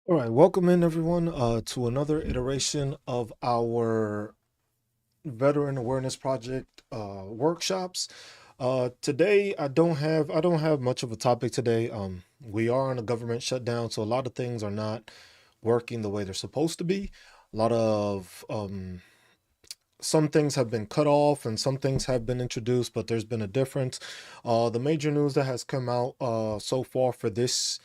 All right, welcome in everyone to another iteration of our Veteran Awareness Project workshops. Today I don't have much of a topic today. We are on a government shutdown, so a lot of things are not working the way they're supposed to be. A lot of some things have been cut off and some things have been introduced, but there's been a difference. The major news that has come out so far for this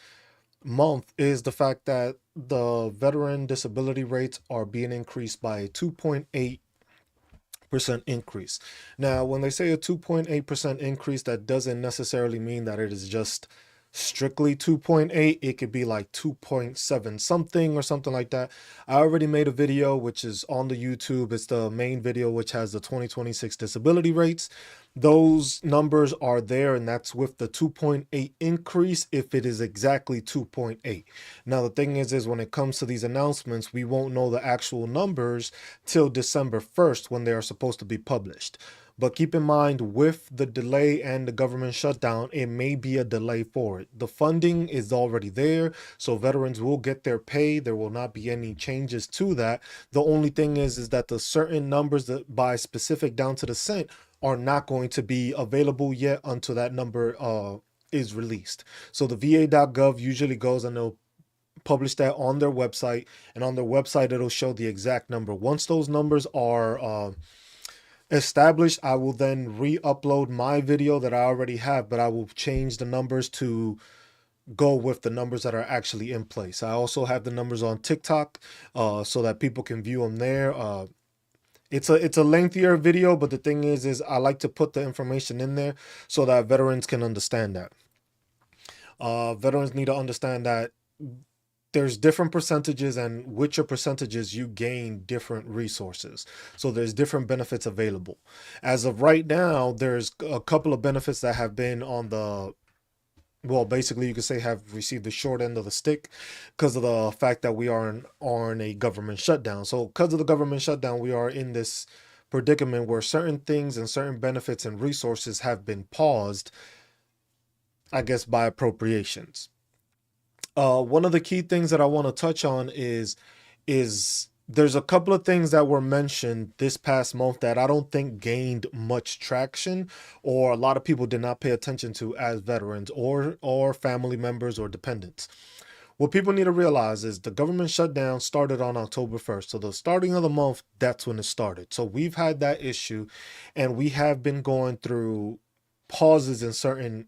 month is the fact that the veteran disability rates are being increased by a 2.8% increase. Now, when they say a 2.8% increase, that doesn't necessarily mean that it is just strictly 2.8. It could be like 2.7 something or something like that. I already made a video which is on the YouTube. It's the main video which has the 2026 disability rates. Those numbers are there, and that's with the 2.8 increase if it is exactly 2.8. Now, the thing is when it comes to these announcements, we won't know the actual numbers till December 1st when they are supposed to be published. But keep in mind, with the delay and the government shutdown, it may be a delay for it. The funding is already there, so veterans will get their pay. There will not be any changes to that. The only thing is that the certain numbers that by specific down to the cent are not going to be available yet until that number is released. So the va.gov usually goes and they'll publish that on their website, and on their website it'll show the exact number. Once those numbers are established, I will then re-upload my video that I already have, but I will change the numbers to go with the numbers that are actually in place. I also have the numbers on TikTok so that people can view them there. It's a lengthier video, but the thing is I like to put the information in there so that veterans can understand that. Veterans need to understand that there's different percentages, and with your percentages you gain different resources, so there's different benefits available. As of right now, there's a couple of benefits that have been on the, well, basically you could say have received the short end of the stick because of the fact that we are in a government shutdown. So because of the government shutdown, we are in this predicament where certain things and certain benefits and resources have been paused, I guess, by appropriations. One of the key things that I want to touch on is there's a couple of things that were mentioned this past month that I don't think gained much traction, or a lot of people did not pay attention to as veterans or family members or dependents. What people need to realize is the government shutdown started on October 1st. So the starting of the month, that's when it started. So we've had that issue, and we have been going through pauses in certain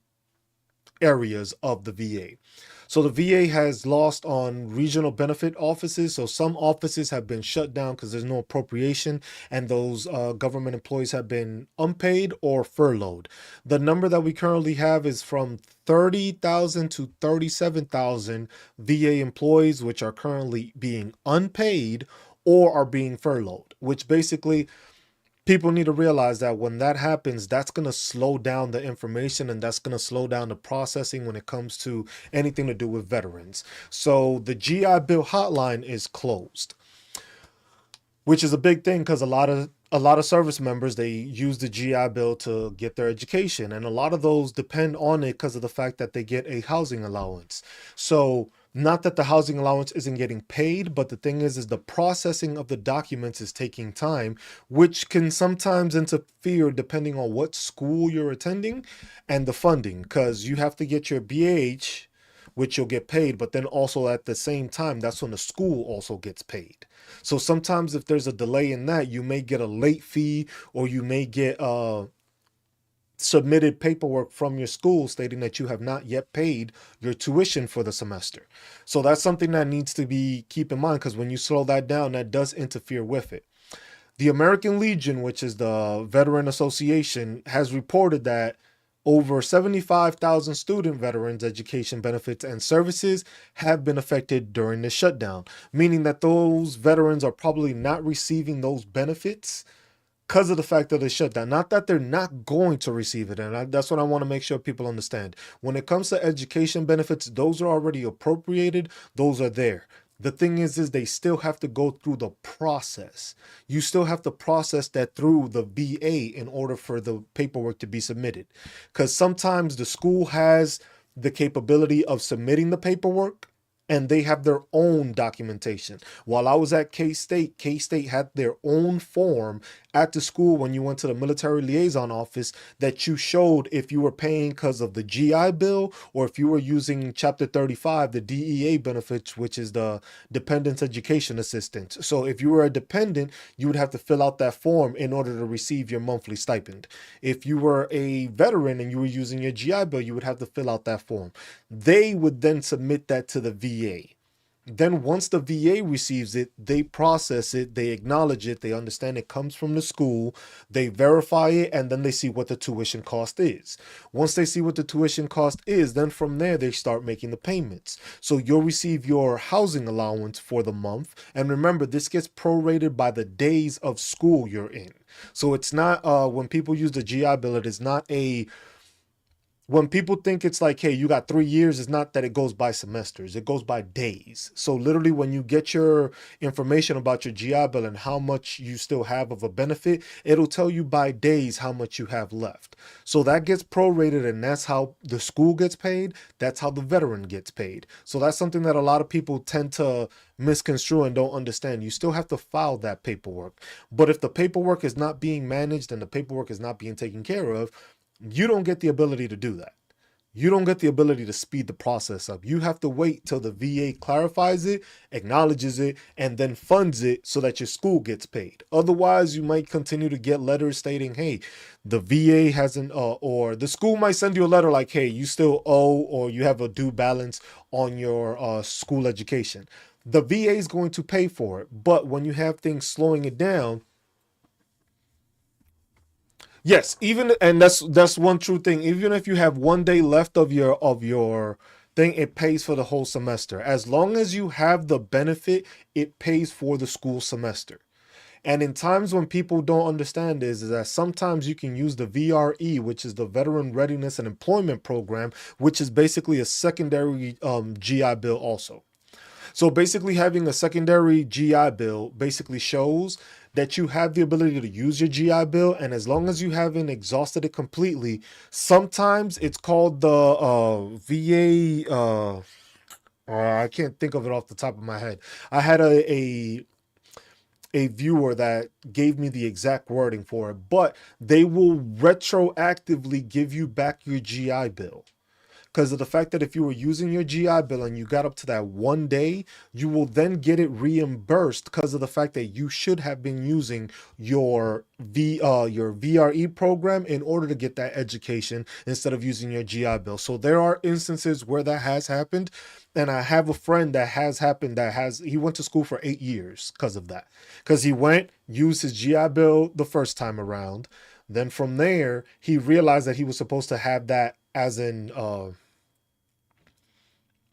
areas of the VA. So the VA has lost on regional benefit offices. So some offices have been shut down because there's no appropriation, and those government employees have been unpaid or furloughed. The number that we currently have is from 30,000 to 37,000 VA employees, which are currently being unpaid or are being furloughed, which basically people need to realize that when that happens, that's going to slow down the information, and that's going to slow down the processing when it comes to anything to do with veterans. So the GI Bill hotline is closed, which is a big thing because a lot of service members, they use the GI Bill to get their education, and a lot of those depend on it because of the fact that they get a housing allowance. So not that the housing allowance isn't getting paid, but the thing is the processing of the documents is taking time, which can sometimes interfere depending on what school you're attending and the funding, because you have to get your BH, which you'll get paid, but then also at the same time, that's when the school also gets paid. So sometimes if there's a delay in that, you may get a late fee, or you may get submitted paperwork from your school stating that you have not yet paid your tuition for the semester. So that's something that needs to be keep in mind, because when you slow that down, that does interfere with it. The American Legion, which is the veteran association, has reported that over 75,000 student veterans education benefits and services have been affected during the shutdown, meaning that those veterans are probably not receiving those benefits because of the fact that they shut down. Not that they're not going to receive it. And that's what I want to make sure people understand. When it comes to education benefits, those are already appropriated, those are there. The thing is they still have to go through the process. You still have to process that through the VA in order for the paperwork to be submitted. Because sometimes the school has the capability of submitting the paperwork, and they have their own documentation. While I was at K-State, K-State had their own form at the school when you went to the military liaison office that you showed if you were paying because of the GI Bill or if you were using Chapter 35, the DEA benefits, which is the Dependents Education Assistance. So if you were a dependent, you would have to fill out that form in order to receive your monthly stipend. If you were a veteran and you were using your GI Bill, you would have to fill out that form. They would then submit that to the VA. Then once the VA receives it, they process it, they acknowledge it, they understand it comes from the school, they verify it, and then they see what the tuition cost is. Once they see what the tuition cost is, then from there they start making the payments. So you'll receive your housing allowance for the month. And remember, this gets prorated by the days of school you're in. So it's not, when people use the GI Bill, it is not a, when people think it's like, hey, you got 3 years, it's not that it goes by semesters, it goes by days. So literally when you get your information about your GI Bill and how much you still have of a benefit, it'll tell you by days how much you have left. So that gets prorated, and that's how the school gets paid. That's how the veteran gets paid. So that's something that a lot of people tend to misconstrue and don't understand. You still have to file that paperwork. But if the paperwork is not being managed and the paperwork is not being taken care of, you don't get the ability to do that. You don't get the ability to speed the process up. You have to wait till the VA clarifies it, acknowledges it, and then funds it so that your school gets paid. Otherwise, you might continue to get letters stating, hey, the VA hasn't, or the school might send you a letter like, hey, you still owe or you have a due balance on your school education. The VA is going to pay for it. But when you have things slowing it down, yes, even, and that's one true thing. Even if you have 1 day left of your thing, it pays for the whole semester. As long as you have the benefit, it pays for the school semester. And in times when people don't understand is that sometimes you can use the VRE, which is the Veteran Readiness and Employment Program, which is basically a secondary GI Bill also. So basically having a secondary GI Bill basically shows that you have the ability to use your GI Bill, and as long as you haven't exhausted it completely, sometimes it's called the VA, I can't think of it off the top of my head. I had a viewer that gave me the exact wording for it, but they will retroactively give you back your GI Bill. Because of the fact that if you were using your GI Bill and you got up to that 1 day, you will then get it reimbursed because of the fact that you should have been using your your VRE program in order to get that education instead of using your GI Bill. So there are instances where that has happened, and I have a friend that has happened, he went to school for 8 years because of that. Because he went, used his GI Bill the first time around. Then from there, he realized that he was supposed to have that as in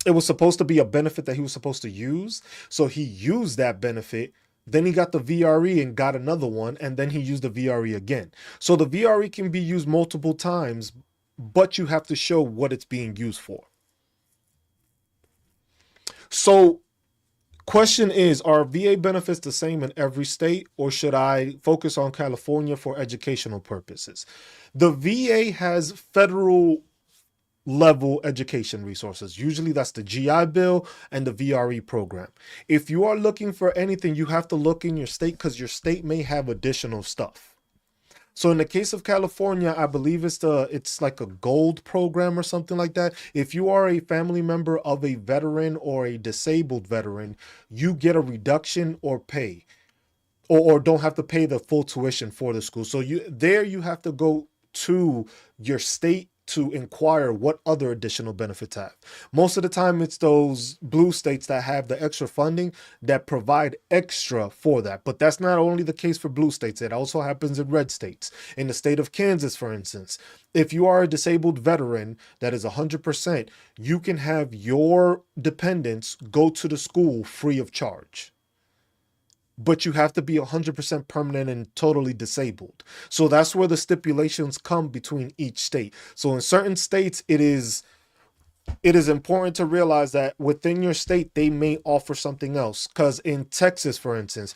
it was supposed to be a benefit that he was supposed to use. So he used that benefit. Then he got the VRE and got another one. And then he used the VRE again. So the VRE can be used multiple times, but you have to show what it's being used for. So question is, are VA benefits the same in every state, or should I focus on California for educational purposes? The VA has federal level education resources. Usually that's the GI Bill and the VRE program. If you are looking for anything, you have to look in your state because your state may have additional stuff. So in the case of California, I believe it's like a gold program or something like that. If you are a family member of a veteran or a disabled veteran, you get a reduction or pay, or don't have to pay the full tuition for the school. So you have to go to your state to inquire what other additional benefits have. Most of the time, it's those blue states that have the extra funding that provide extra for that. But that's not only the case for blue states. It also happens in red states. In the state of Kansas, for instance, if you are a disabled veteran that is 100%, you can have your dependents go to the school free of charge. But you have to be 100% permanent and totally disabled. So that's where the stipulations come between each state. So in certain states, it is important to realize that within your state, they may offer something else. Because in Texas, for instance,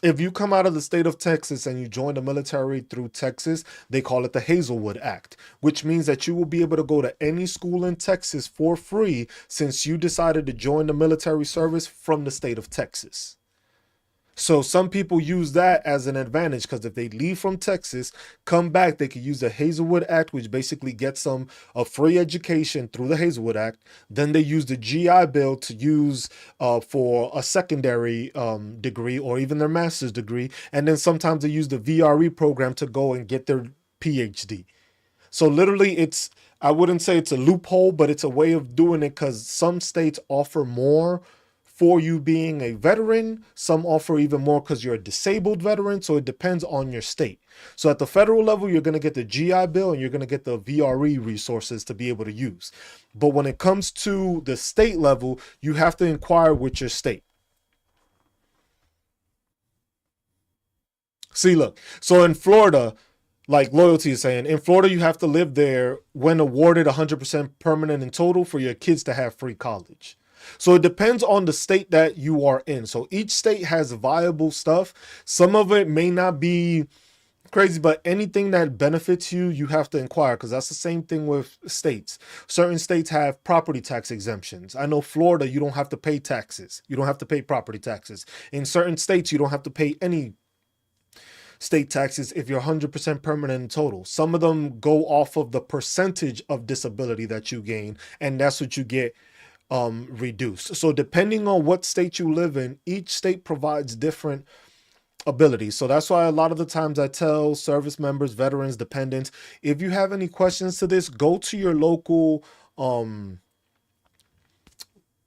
If you come out of the state of Texas and you join the military through Texas, they call it the Hazelwood Act, which means that you will be able to go to any school in Texas for free since you decided to join the military service from the state of Texas. So some people use that as an advantage because if they leave from Texas, come back, they could use the Hazelwood Act, which basically gets them a free education through the Hazelwood Act. Then they use the GI Bill to use for a secondary degree or even their master's degree. And then sometimes they use the VRE program to go and get their PhD. So literally I wouldn't say it's a loophole, but it's a way of doing it because some states offer more for you being a veteran. Some offer even more because you're a disabled veteran. So it depends on your state. So at the federal level, you're going to get the GI Bill and you're going to get the VRE resources to be able to use. But when it comes to the state level, you have to inquire with your state. See, look, so in Florida, like Loyalty is saying, in Florida, you have to live there when awarded 100% permanent and total for your kids to have free college. So it depends on the state that you are in. So each state has viable stuff. Some of it may not be crazy, but anything that benefits you, you have to inquire because that's the same thing with states. Certain states have property tax exemptions. I know Florida, you don't have to pay taxes. You don't have to pay property taxes. In certain states, you don't have to pay any state taxes if you're 100% permanent in total. Some of them go off of the percentage of disability that you gain, and that's what you get reduced. So depending on what state you live in, each state provides different abilities. So that's why a lot of the times I tell service members, veterans, dependents, if you have any questions to this, go to your local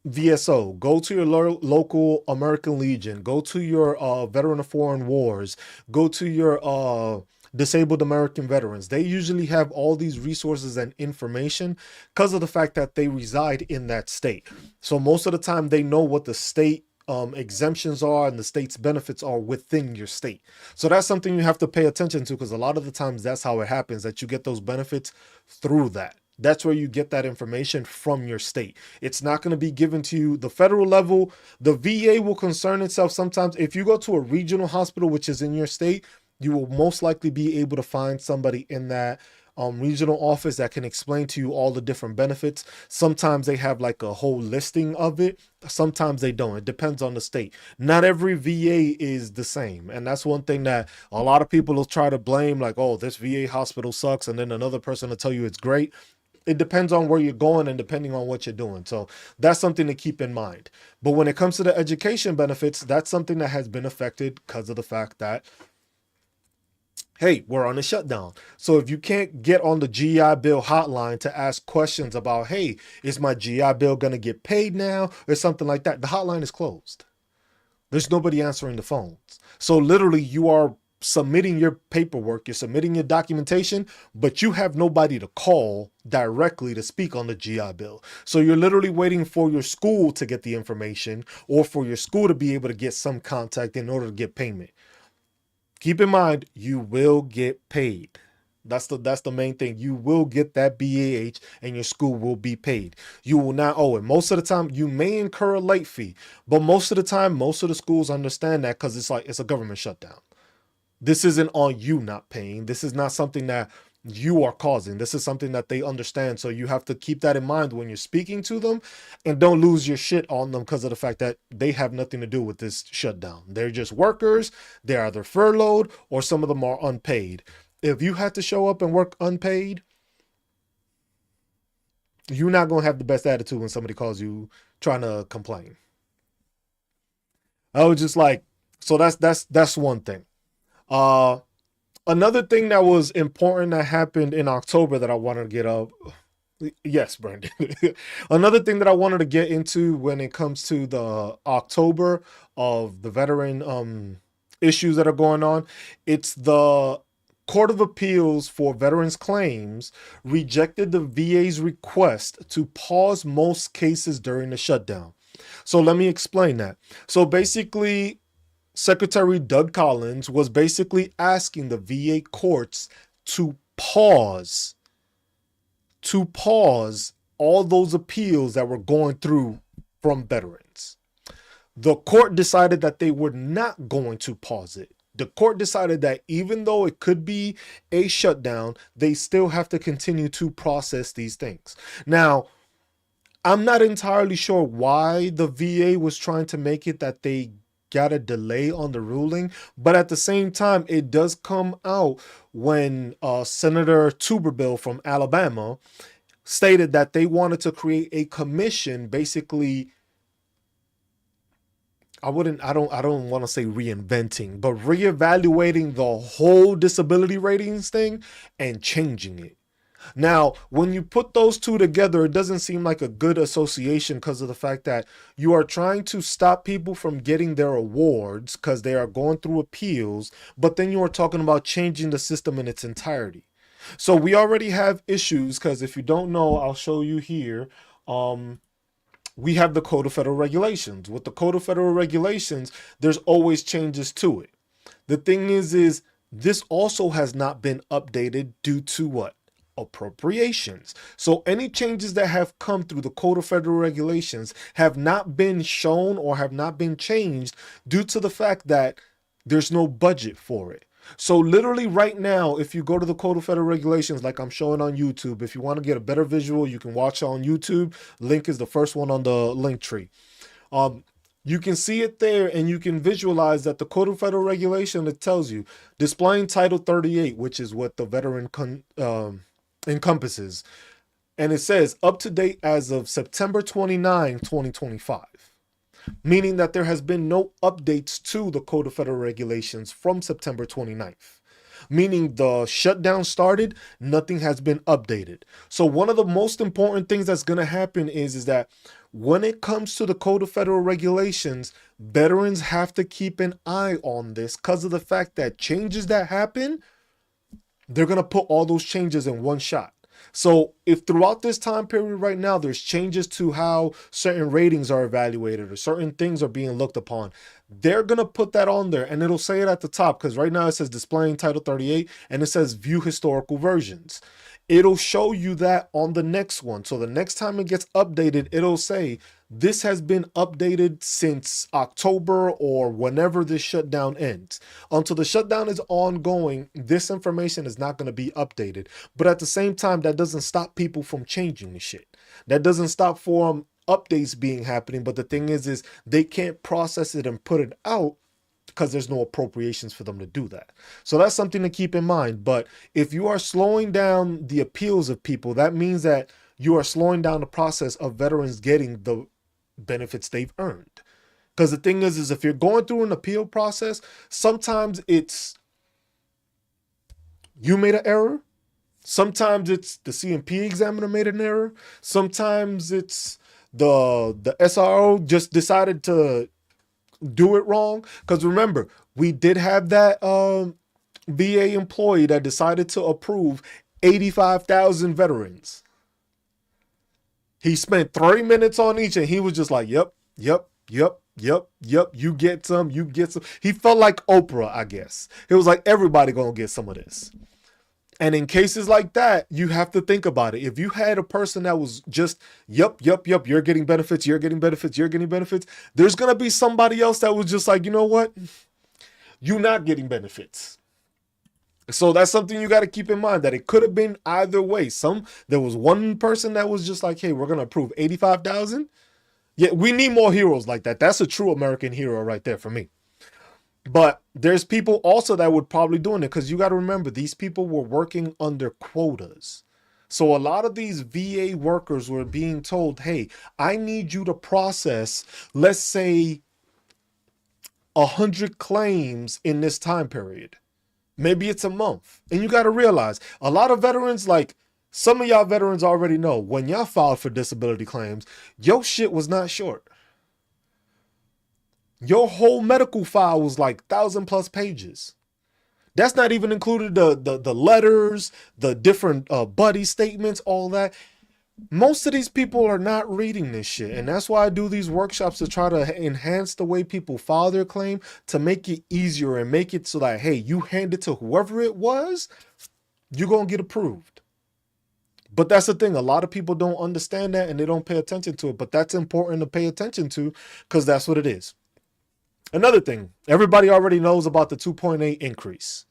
VSO, go to your local American Legion, go to your Veteran of Foreign Wars, go to your Disabled American Veterans. They usually have all these resources and information because of the fact that they reside in that state. So most of the time they know what the state exemptions are and the state's benefits are within your state. So that's something you have to pay attention to because a lot of the times that's how it happens, that you get those benefits through that. That's where you get that information from your state. It's not going to be given to you. The federal level, the VA will concern itself sometimes. If you go to a regional hospital, which is in your state, you will most likely be able to find somebody in that regional office that can explain to you all the different benefits. Sometimes they have like a whole listing of it. Sometimes they don't. It depends on the state. Not every VA is the same. And that's one thing that a lot of people will try to blame, like, oh, this VA hospital sucks. And then another person will tell you it's great. It depends on where you're going and depending on what you're doing. So that's something to keep in mind. But when it comes to the education benefits, that's something that has been affected because of the fact that, hey, we're on a shutdown. So if you can't get on the GI Bill hotline to ask questions about, hey, is my GI Bill going to get paid now or something like that, the hotline is closed. There's nobody answering the phones. So literally you are submitting your paperwork, you're submitting your documentation, but you have nobody to call directly to speak on the GI Bill. So you're literally waiting for your school to get the information or for your school to be able to get some contact in order to get payment. Keep in mind, you will get paid. That's the main thing. You will get that BAH and your school will be paid. You will not owe it. Most of the time, you may incur a late fee, but most of the time, most of the schools understand that because it's a government shutdown. This isn't on you not paying. This is not something that you are causing. This is something that they understand. So you have to keep that in mind when you're speaking to them and don't lose your shit on them because of the fact that they have nothing to do with this shutdown. They're just workers. They're either furloughed or some of them are unpaid. If you had to show up and work unpaid, you're not going to have the best attitude when somebody calls you trying to complain. I was just like, so that's one thing. Uh, Another thing that was important that happened in October that I wanted to get up. Yes, Brandon. Another thing that I wanted to get into when it comes to the October of the veteran issues that are going on, it's the Court of Appeals for Veterans Claims rejected the VA's request to pause most cases during the shutdown. So let me explain that. So basically, Secretary Doug Collins was basically asking the VA courts to pause all those appeals that were going through from veterans. The court decided that they were not going to pause it. The court decided that even though it could be a shutdown, they still have to continue to process these things. Now, I'm not entirely sure why the VA was trying to make it that they got a delay on the ruling, but at the same time, it does come out when Senator Tuberville from Alabama stated that they wanted to create a commission, basically. I don't want to say reinventing, but reevaluating the whole disability ratings thing and changing it. Now, when you put those two together, it doesn't seem like a good association because of the fact that you are trying to stop people from getting their awards because they are going through appeals, but then you are talking about changing the system in its entirety. So we already have issues because if you don't know, I'll show you here. We have the Code of Federal Regulations. With the Code of Federal Regulations, there's always changes to it. The thing is this also has not been updated due to what? Appropriations. So any changes that have come through the Code of Federal Regulations have not been shown or have not been changed due to the fact that there's no budget for it. So literally right now, if you go to the Code of Federal Regulations, like I'm showing on YouTube, if you want to get a better visual, you can watch it on YouTube. Link is the first one on the link tree. You can see it there and you can visualize that the Code of Federal Regulation, it tells you displaying Title 38, which is what the veteran encompasses. And it says up to date as of September 29, 2025. Meaning that there has been no updates to the Code of Federal Regulations from September 29th. Meaning the shutdown started, nothing has been updated. So one of the most important things that's going to happen is that when it comes to the Code of Federal Regulations, veterans have to keep an eye on this because of the fact that changes that happen, they're going to put all those changes in one shot. So if throughout this time period right now, there's changes to how certain ratings are evaluated or certain things are being looked upon, they're going to put that on there and it'll say it at the top because right now it says displaying Title 38 and it says view historical versions. It'll show you that on the next one. So the next time it gets updated, it'll say this has been updated since October or whenever this shutdown ends. Until the shutdown is ongoing, this information is not going to be updated. But at the same time, that doesn't stop people from changing the shit. That doesn't stop for updates being happening. But the thing is they can't process it and put it out because there's no appropriations for them to do that. So that's something to keep in mind. But if you are slowing down the appeals of people, that means that you are slowing down the process of veterans getting the benefits they've earned. Because the thing is if you're going through an appeal process, sometimes it's you made an error. Sometimes it's the CMP examiner made an error. Sometimes it's the SRO just decided to do it wrong. Because remember, we did have that VA employee that decided to approve 85,000 veterans. He spent 30 minutes on each and he was just like, yep. You get some. He felt like Oprah, I guess. It was like everybody gonna get some of this. And in cases like that, you have to think about it. If you had a person that was just, yep, you're getting benefits, you're getting benefits, there's going to be somebody else that was just like, you know what? You're not getting benefits. So that's something you got to keep in mind, that it could have been either way. There was one person that was just like, hey, we're going to approve 85,000. Yeah, we need more heroes like that. That's a true American hero right there for me. But there's people also that would probably doing it because you got to remember these people were working under quotas. So a lot of these VA workers were being told, hey, I need you to process, let's say 100 claims in this time period. Maybe it's a month. And you got to realize a lot of veterans, like some of y'all veterans already know when y'all filed for disability claims, your shit was not short. Your whole medical file was like 1,000+ pages. That's not even included the letters, the different buddy statements, all that. Most of these people are not reading this shit. And that's why I do these workshops to try to enhance the way people file their claim, to make it easier and make it so that, hey, you hand it to whoever it was, you're going to get approved. But that's the thing. A lot of people don't understand that and they don't pay attention to it. But that's important to pay attention to because that's what it is. Another thing, everybody already knows about the 2.8 increase.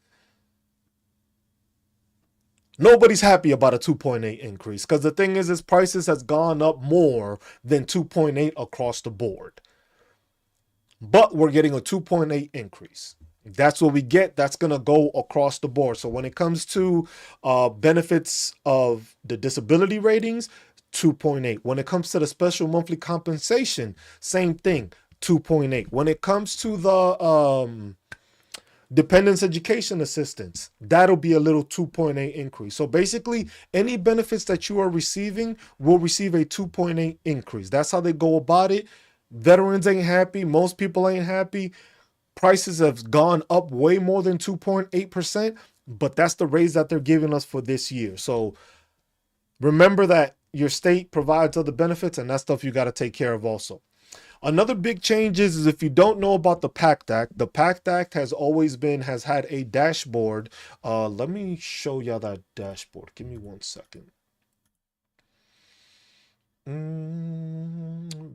Nobody's happy about a 2.8 increase because the thing is prices has gone up more than 2.8 across the board. But we're getting a 2.8 increase. That's what we get. That's going to go across the board. So when it comes to benefits of the disability ratings, 2.8. When it comes to the special monthly compensation, same thing, 2.8. When it comes to the dependence education assistance, that'll be a little 2.8 increase. So basically, any benefits that you are receiving will receive a 2.8 increase. That's how they go about it. Veterans ain't happy. Most people ain't happy. Prices have gone up way more than 2.8%, but that's the raise that they're giving us for this year. So remember that your state provides other benefits, and that stuff you got to take care of also. Another big change is if you don't know about the PACT Act, the PACT Act has had a dashboard. Let me show y'all that dashboard. Give me 1 second.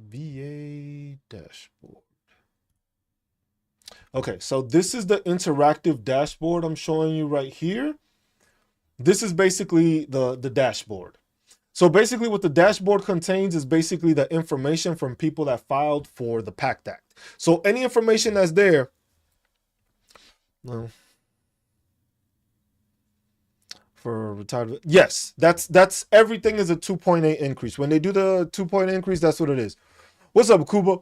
VA dashboard. Okay, so this is the interactive dashboard I'm showing you right here. This is basically the dashboard. So basically what the dashboard contains is basically the information from people that filed for the PACT Act. So any information that's there, well, for retired, yes, that's everything is a 2.8 increase. When they do the 2.8 increase, that's what it is. What's up, Kuba?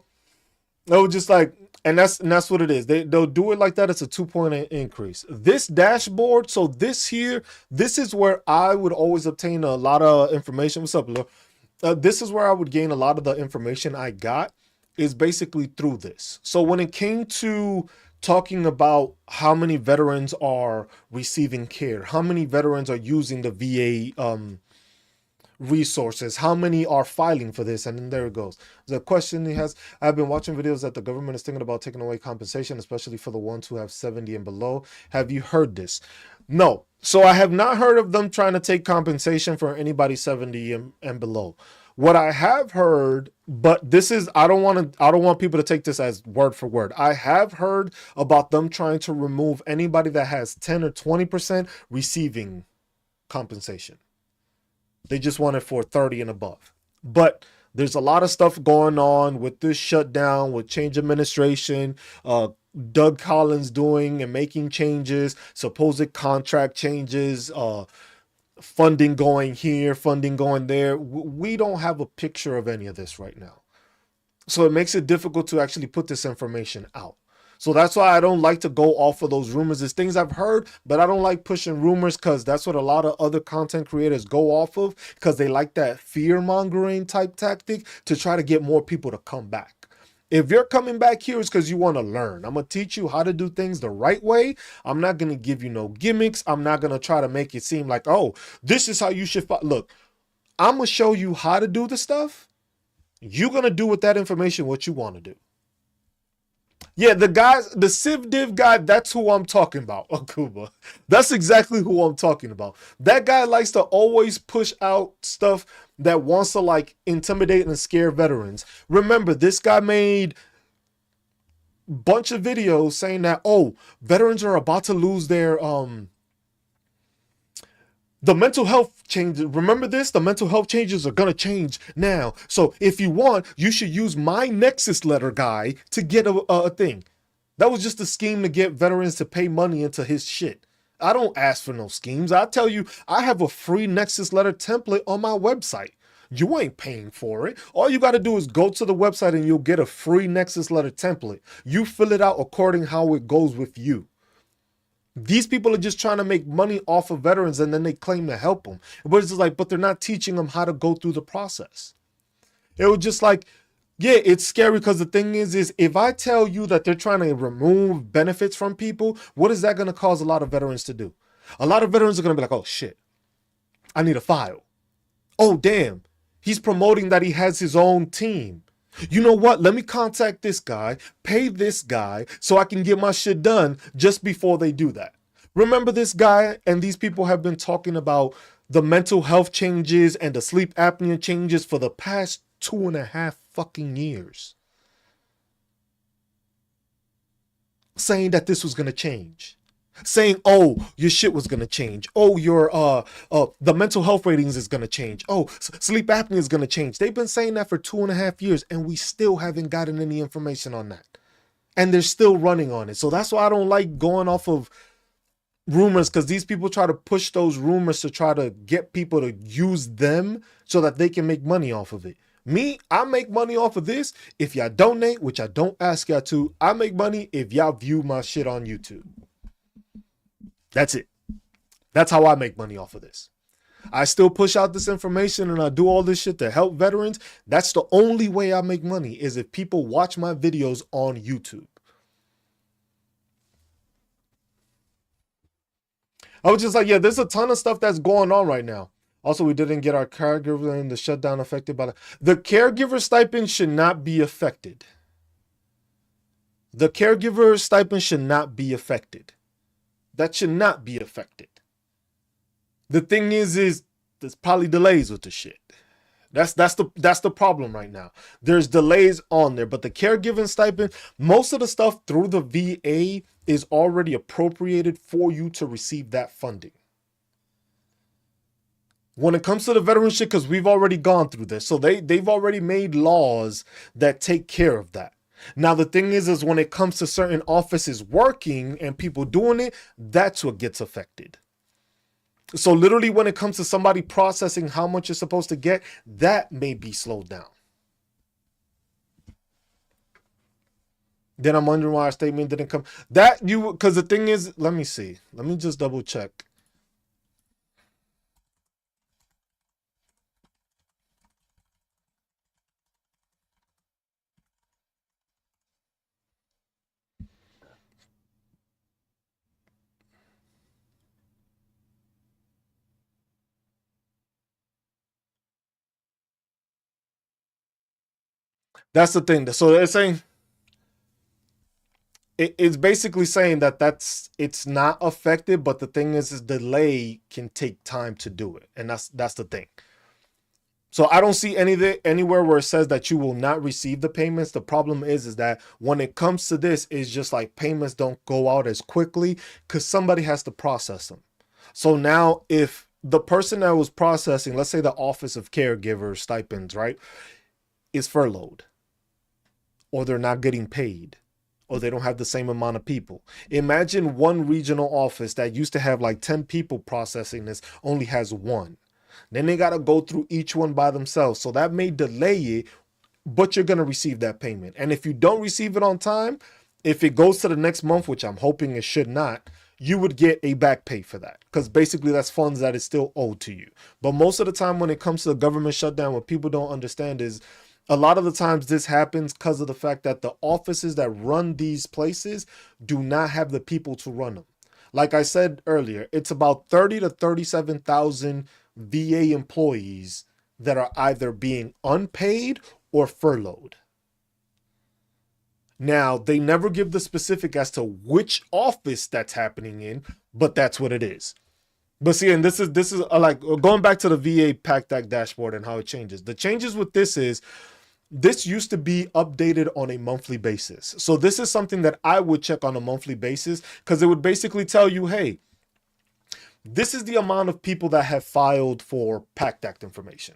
No, just like, and that's what it is. They'll do it like that. It's a 2.8 increase. This dashboard, so this is where I would always obtain a lot of information. What's up, Lil? This is where I would gain a lot of the information I got is basically through this. So when it came to talking about how many veterans are receiving care, how many veterans are using the VA resources, how many are filing for this, and then there it goes. The question he has, I've been watching videos that the government is thinking about taking away compensation, especially for the ones who have 70 and below. Have you heard this? No. So I have not heard of them trying to take compensation for anybody 70 and below. What I have heard, but this is, I don't want people to take this as word for word. I have heard about them trying to remove anybody that has 10 or 20% receiving compensation. They just want it for 30 and above. But there's a lot of stuff going on with this shutdown, with change administration, Doug Collins doing and making changes, supposed contract changes, funding going here, funding going there. We don't have a picture of any of this right now. So it makes it difficult to actually put this information out. So that's why I don't like to go off of those rumors. It's things I've heard, but I don't like pushing rumors because that's what a lot of other content creators go off of because they like that fear-mongering type tactic to try to get more people to come back. If you're coming back here, it's because you want to learn. I'm going to teach you how to do things the right way. I'm not going to give you no gimmicks. I'm not going to try to make it seem like, oh, this is how you should fight. Look, I'm going to show you how to do the stuff. You're going to do with that information what you want to do. Yeah, the Civ Div guy, that's who I'm talking about, Akuba. That's exactly who I'm talking about. That guy likes to always push out stuff that wants to like intimidate and scare veterans. Remember, this guy made a bunch of videos saying that, oh, veterans are about to lose their the mental health changes. Remember this? The mental health changes are going to change now. So if you want, you should use my Nexus letter guy to get a thing. That was just a scheme to get veterans to pay money into his shit. I don't ask for no schemes. I tell you, I have a free Nexus letter template on my website. You ain't paying for it. All you got to do is go to the website and you'll get a free Nexus letter template. You fill it out according how it goes with you. These people are just trying to make money off of veterans and then they claim to help them. But it's just like, but they're not teaching them how to go through the process. It was just like, yeah, it's scary because the thing is if I tell you that they're trying to remove benefits from people, what is that going to cause a lot of veterans to do? A lot of veterans are going to be like, oh shit, I need a file. Oh damn, he's promoting that he has his own team. You know what? Let me contact this guy, pay this guy so I can get my shit done just before they do that. Remember this guy and these people have been talking about the mental health changes and the sleep apnea changes for the past 2.5 fucking years. saying that this was going to change, saying, oh, your shit was going to change. Oh, your the mental health ratings is going to change. Oh, sleep apnea is going to change. They've been saying that for 2.5 years, and we still haven't gotten any information on that. And they're still running on it. So that's why I don't like going off of rumors, because these people try to push those rumors to try to get people to use them so that they can make money off of it. Me, I make money off of this if y'all donate, which I don't ask y'all to. I make money if y'all view my shit on YouTube. That's it. That's how I make money off of this. I still push out this information and I do all this shit to help veterans. That's the only way I make money, is if people watch my videos on YouTube. I was just like, yeah, there's a ton of stuff that's going on right now. Also, we didn't get our caregiver in the shutdown affected by the caregiver stipend should not be affected. The caregiver stipend should not be affected. That should not be affected. The thing is there's probably delays with the shit. That's the problem right now. There's delays on there, but the caregiving stipend, most of the stuff through the VA is already appropriated for you to receive that funding. When it comes to the veteran shit, because we've already gone through this, so they've already made laws that take care of that. Now the thing is when it comes to certain offices working and people doing it, that's what gets affected. So literally when it comes to somebody processing how much you're supposed to get, that may be slowed down. Then I'm wondering why our statement didn't come. Because the thing is, let me see. Let me just double check. That's the thing. So they're saying it's basically saying that it's not affected, but the thing is delay can take time to do it, and that's the thing. So I don't see anything anywhere where it says that you will not receive the payments. The problem is that when it comes to this, it's just like payments don't go out as quickly because somebody has to process them. So now if the person that was processing, let's say the Office of Caregiver stipends, right, is furloughed, or they're not getting paid, or they don't have the same amount of people. Imagine one regional office that used to have like 10 people processing this only has one. Then they got to go through each one by themselves. So that may delay it, but you're going to receive that payment. And if you don't receive it on time, if it goes to the next month, which I'm hoping it should not, you would get a back pay for that, because basically that's funds that is still owed to you. But most of the time when it comes to the government shutdown, what people don't understand is a lot of the times this happens because of the fact that the offices that run these places do not have the people to run them. Like I said earlier, it's about 30 to 37,000 VA employees that are either being unpaid or furloughed. Now, they never give the specific as to which office that's happening in, but that's what it is. But see, and this is like going back to the VA PACT Act dashboard and how it changes. The changes with this is this used to be updated on a monthly basis. So this is something that I would check on a monthly basis, because it would basically tell you, hey, this is the amount of people that have filed for PACT Act information.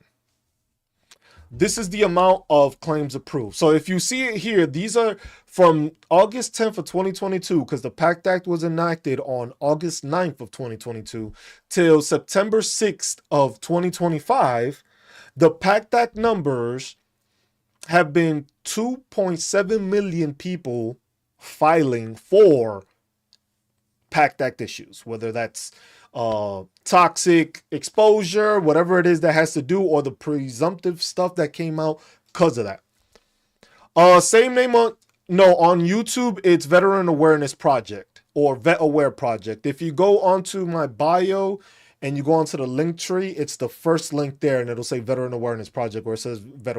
This is the amount of claims approved. So if you see it here, these are from August 10th of 2022, because the PACT Act was enacted on August 9th of 2022, till September 6th of 2025. The PACT Act numbers have been 2.7 million people filing for PACT Act issues, whether that's toxic exposure, whatever it is that has to do, or the presumptive stuff that came out because of that. Same name on YouTube, it's Veteran Awareness Project or Vet Aware Project. If you go onto my bio and you go onto the link tree, it's the first link there, and it'll say Veteran Awareness Project, or it says Vet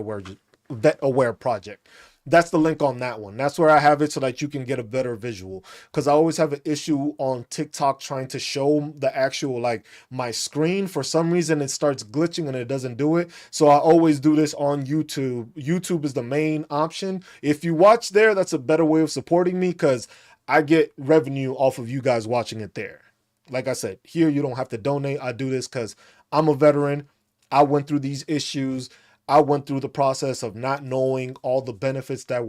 Aware Project. That's the link on that one. That's where I have it so that you can get a better visual, because I always have an issue on TikTok trying to show the actual, like, my screen. For some reason it starts glitching and it doesn't do it, so I always do this on YouTube. YouTube is the main option. If you watch there, that's a better way of supporting me, because I get revenue off of you guys watching it there. Like I said, here you don't have to donate. I do this because I'm a veteran. I went through these issues. I went through the process of not knowing all the benefits that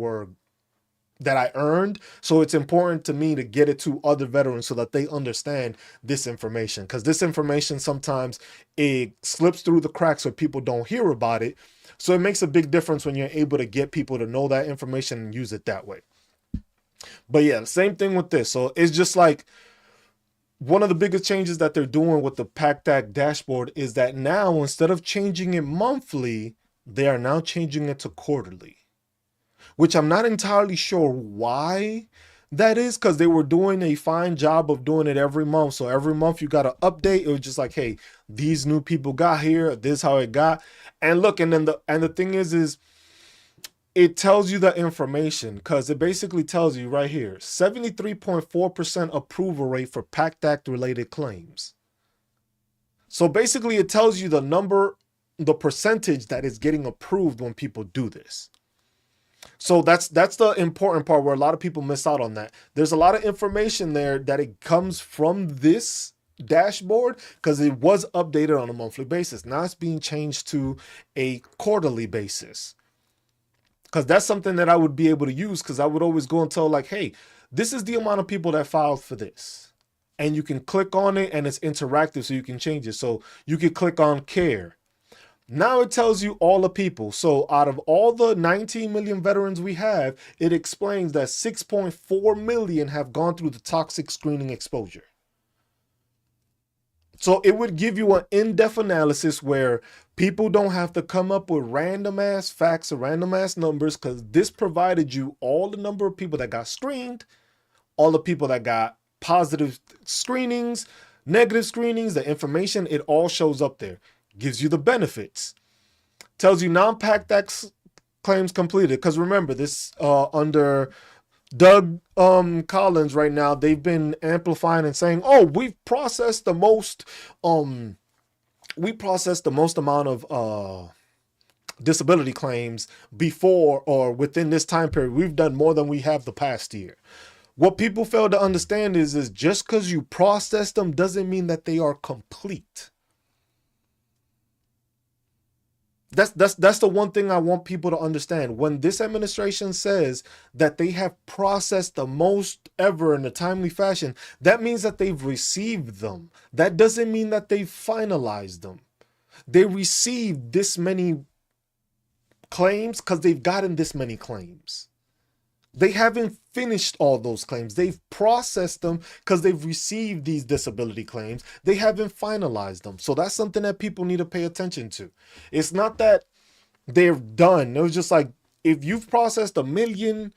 I earned. So it's important to me to get it to other veterans so that they understand this information. Because this information sometimes it slips through the cracks or people don't hear about it. So it makes a big difference when you're able to get people to know that information and use it that way. But yeah, same thing with this. So it's just like one of the biggest changes that they're doing with the PACT dashboard is that now instead of changing it monthly, they are now changing it to quarterly, which I'm not entirely sure why that is, because they were doing a fine job of doing it every month. So every month you got to update. It was just like, hey, these new people got here. This is how it got. And look, and then the thing is it tells you the information because it basically tells you right here, 73.4% approval rate for PACT Act related claims. So basically it tells you the percentage that is getting approved when people do this. So that's the important part where a lot of people miss out on that. There's a lot of information there that it comes from this dashboard because it was updated on a monthly basis. Now it's being changed to a quarterly basis. Because that's something that I would be able to use because I would always go and tell like, hey, this is the amount of people that filed for this. And you can click on it and it's interactive so you can change it. So you can click on care. Now it tells you all the people. So out of all the 19 million veterans we have, it explains that 6.4 million have gone through the toxic screening exposure. So it would give you an in-depth analysis where people don't have to come up with random ass facts or random ass numbers because this provided you all the number of people that got screened, all the people that got positive screenings, negative screenings, the information, it all shows up there. Gives you the benefits. Tells you non-PACT Act claims completed. Because remember, this under Doug Collins right now, they've been amplifying and saying, oh, we've processed the most amount of disability claims before or within this time period. We've done more than we have the past year. What people fail to understand is just because you process them doesn't mean that they are complete. That's the one thing I want people to understand. When this administration says that they have processed the most ever in a timely fashion, that means that they've received them. That doesn't mean that they've finalized them. They received this many claims because they've gotten this many claims. They haven't finished all those claims. They've processed them because they've received these disability claims. They haven't finalized them. So that's something that people need to pay attention to. It's not that they're done. It was just like, if you've processed 1 million,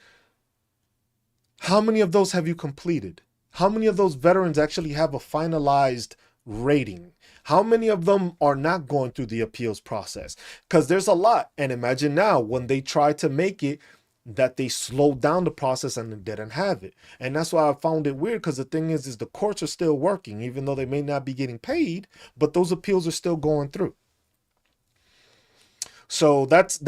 how many of those have you completed? How many of those veterans actually have a finalized rating? How many of them are not going through the appeals process? Because there's a lot. And imagine now when they try to make it that they slowed down the process and they didn't have it. And that's why I found it weird, because the thing is the courts are still working, even though they may not be getting paid, but those appeals are still going through. So that's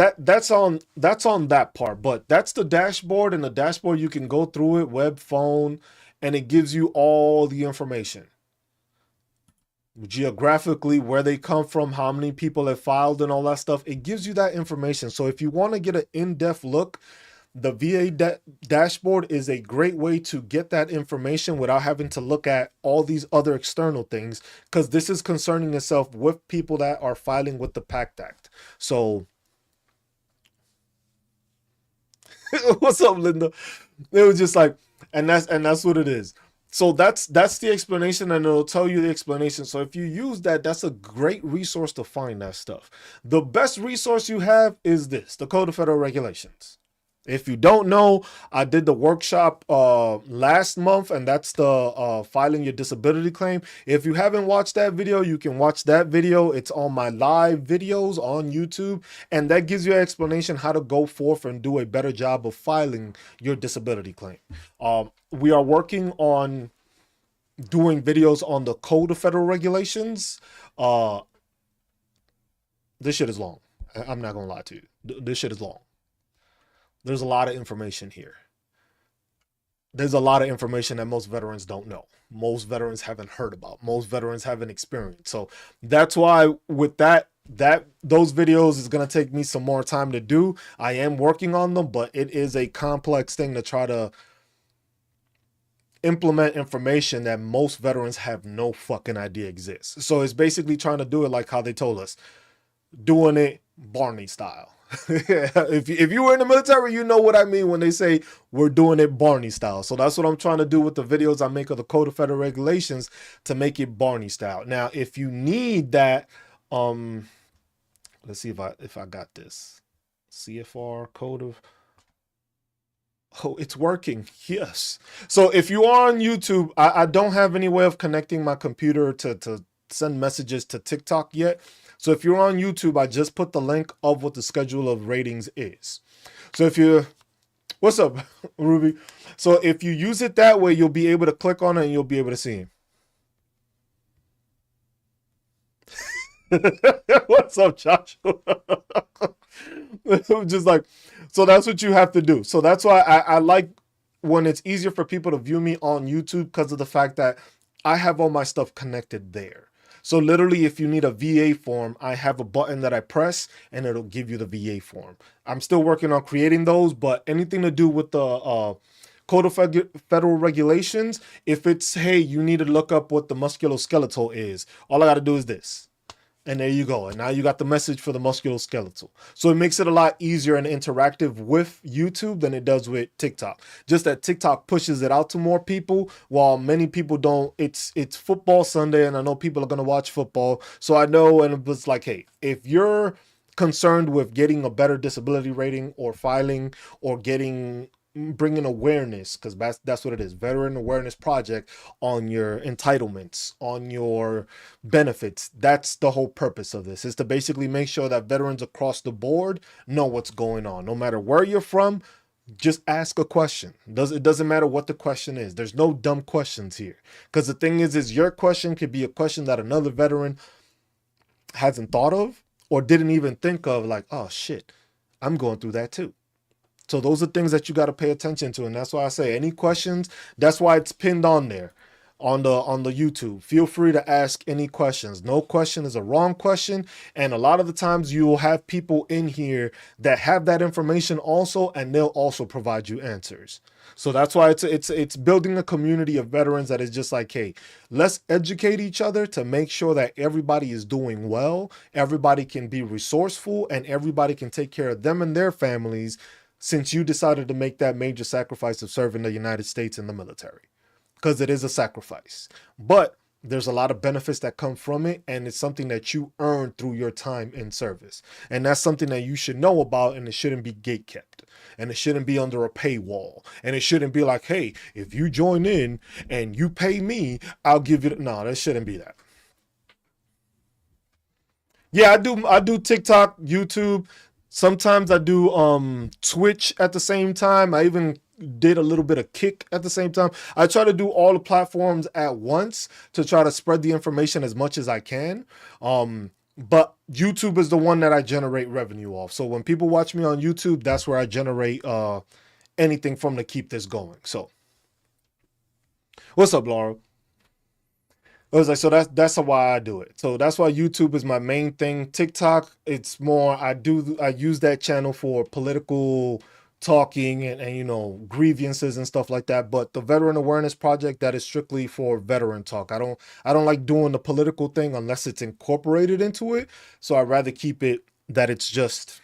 on that part. But that's the dashboard, and the dashboard you can go through it, web, phone, and it gives you all the information. Geographically, where they come from, how many people have filed and all that stuff. It gives you that information. So if you want to get an in-depth look, the VA dashboard is a great way to get that information without having to look at all these other external things, because this is concerning itself with people that are filing with the PACT Act. So what's up, Linda? It was just like, and that's what it is. So that's the explanation, and it'll tell you the explanation. So if you use that, that's a great resource to find that stuff. The best resource you have is this, the Code of Federal Regulations. If you don't know, I did the workshop last month, and that's the filing your disability claim. If you haven't watched that video, you can watch that video. It's on my live videos on YouTube, and that gives you an explanation how to go forth and do a better job of filing your disability claim. We are working on doing videos on the Code of Federal Regulations. This shit is long. I'm not gonna lie to you. This shit is long. There's a lot of information here. there's a lot of information that most veterans don't know. Most veterans haven't heard about. Most veterans haven't experienced. So that's why with that those videos is going to take me some more time to do. I am working on them, but it is a complex thing to try to implement information that most veterans have no fucking idea exists. So it's basically trying to do it like how they told us, doing it Barney style. If you were in the military, you know what I mean when they say we're doing it Barney style. So that's what I'm trying to do with the videos I make of the Code of Federal Regulations, to make it Barney style. Now, if you need that, let's see if I got this. CFR Code of, oh, it's working. Yes. So if you are on YouTube, I don't have any way of connecting my computer to send messages to TikTok yet. So if you're on YouTube, I just put the link of what the schedule of ratings is. So if you, what's up, Ruby? So if you use it that way, you'll be able to click on it and you'll be able to see him. What's up, Joshua? Just like, so that's what you have to do. So that's why I like when it's easier for people to view me on YouTube, because of the fact that I have all my stuff connected there. So literally, if you need a VA form, I have a button that I press and it'll give you the VA form. I'm still working on creating those, but anything to do with the Code of Federal Regulations, if it's, hey, you need to look up what the musculoskeletal is, all I got to do is this. And there you go. And now you got the message for the musculoskeletal. So it makes it a lot easier and interactive with YouTube than it does with TikTok. Just that TikTok pushes it out to more people, while many people don't. It's football Sunday, and I know people are going to watch football. So I know, and it was like, hey, if you're concerned with getting a better disability rating or filing or bringing awareness, because that's what it is, Veteran Awareness Project, on your entitlements, on your benefits. That's the whole purpose of this, is to basically make sure that veterans across the board know what's going on. No matter where you're from, just ask a question. It doesn't matter what the question is. There's no dumb questions here, because the thing is your question could be a question that another veteran hasn't thought of or didn't even think of, like, oh shit, I'm going through that too. So those are things that you got to pay attention to. And that's why I say, any questions, that's why it's pinned on there on the YouTube. Feel free to ask any questions. No question is a wrong question. And a lot of the times you will have people in here that have that information also, and they'll also provide you answers. So that's why it's building a community of veterans that is just like, hey, let's educate each other to make sure that everybody is doing well, everybody can be resourceful, and everybody can take care of them and their families, since you decided to make that major sacrifice of serving the United States in the military. Because it is a sacrifice. But there's a lot of benefits that come from it, and it's something that you earn through your time in service. And that's something that you should know about, and it shouldn't be gatekept. And it shouldn't be under a paywall. And it shouldn't be like, hey, if you join in and you pay me, I'll give you... No, that shouldn't be that. Yeah, I do TikTok, YouTube. Sometimes I do Twitch at the same time. I even did a little bit of Kick at the same time. I try to do all the platforms at once to try to spread the information as much as I can. But YouTube is the one that I generate revenue off. So when people watch me on YouTube, that's where I generate anything from to keep this going. So what's up, Laura? It was like, so that's why I do it. So that's why YouTube is my main thing. TikTok, it's more, I use that channel for political talking and you know, grievances and stuff like that. But the Veteran Awareness Project, that is strictly for veteran talk. I don't like doing the political thing unless it's incorporated into it. So I'd rather keep it that it's just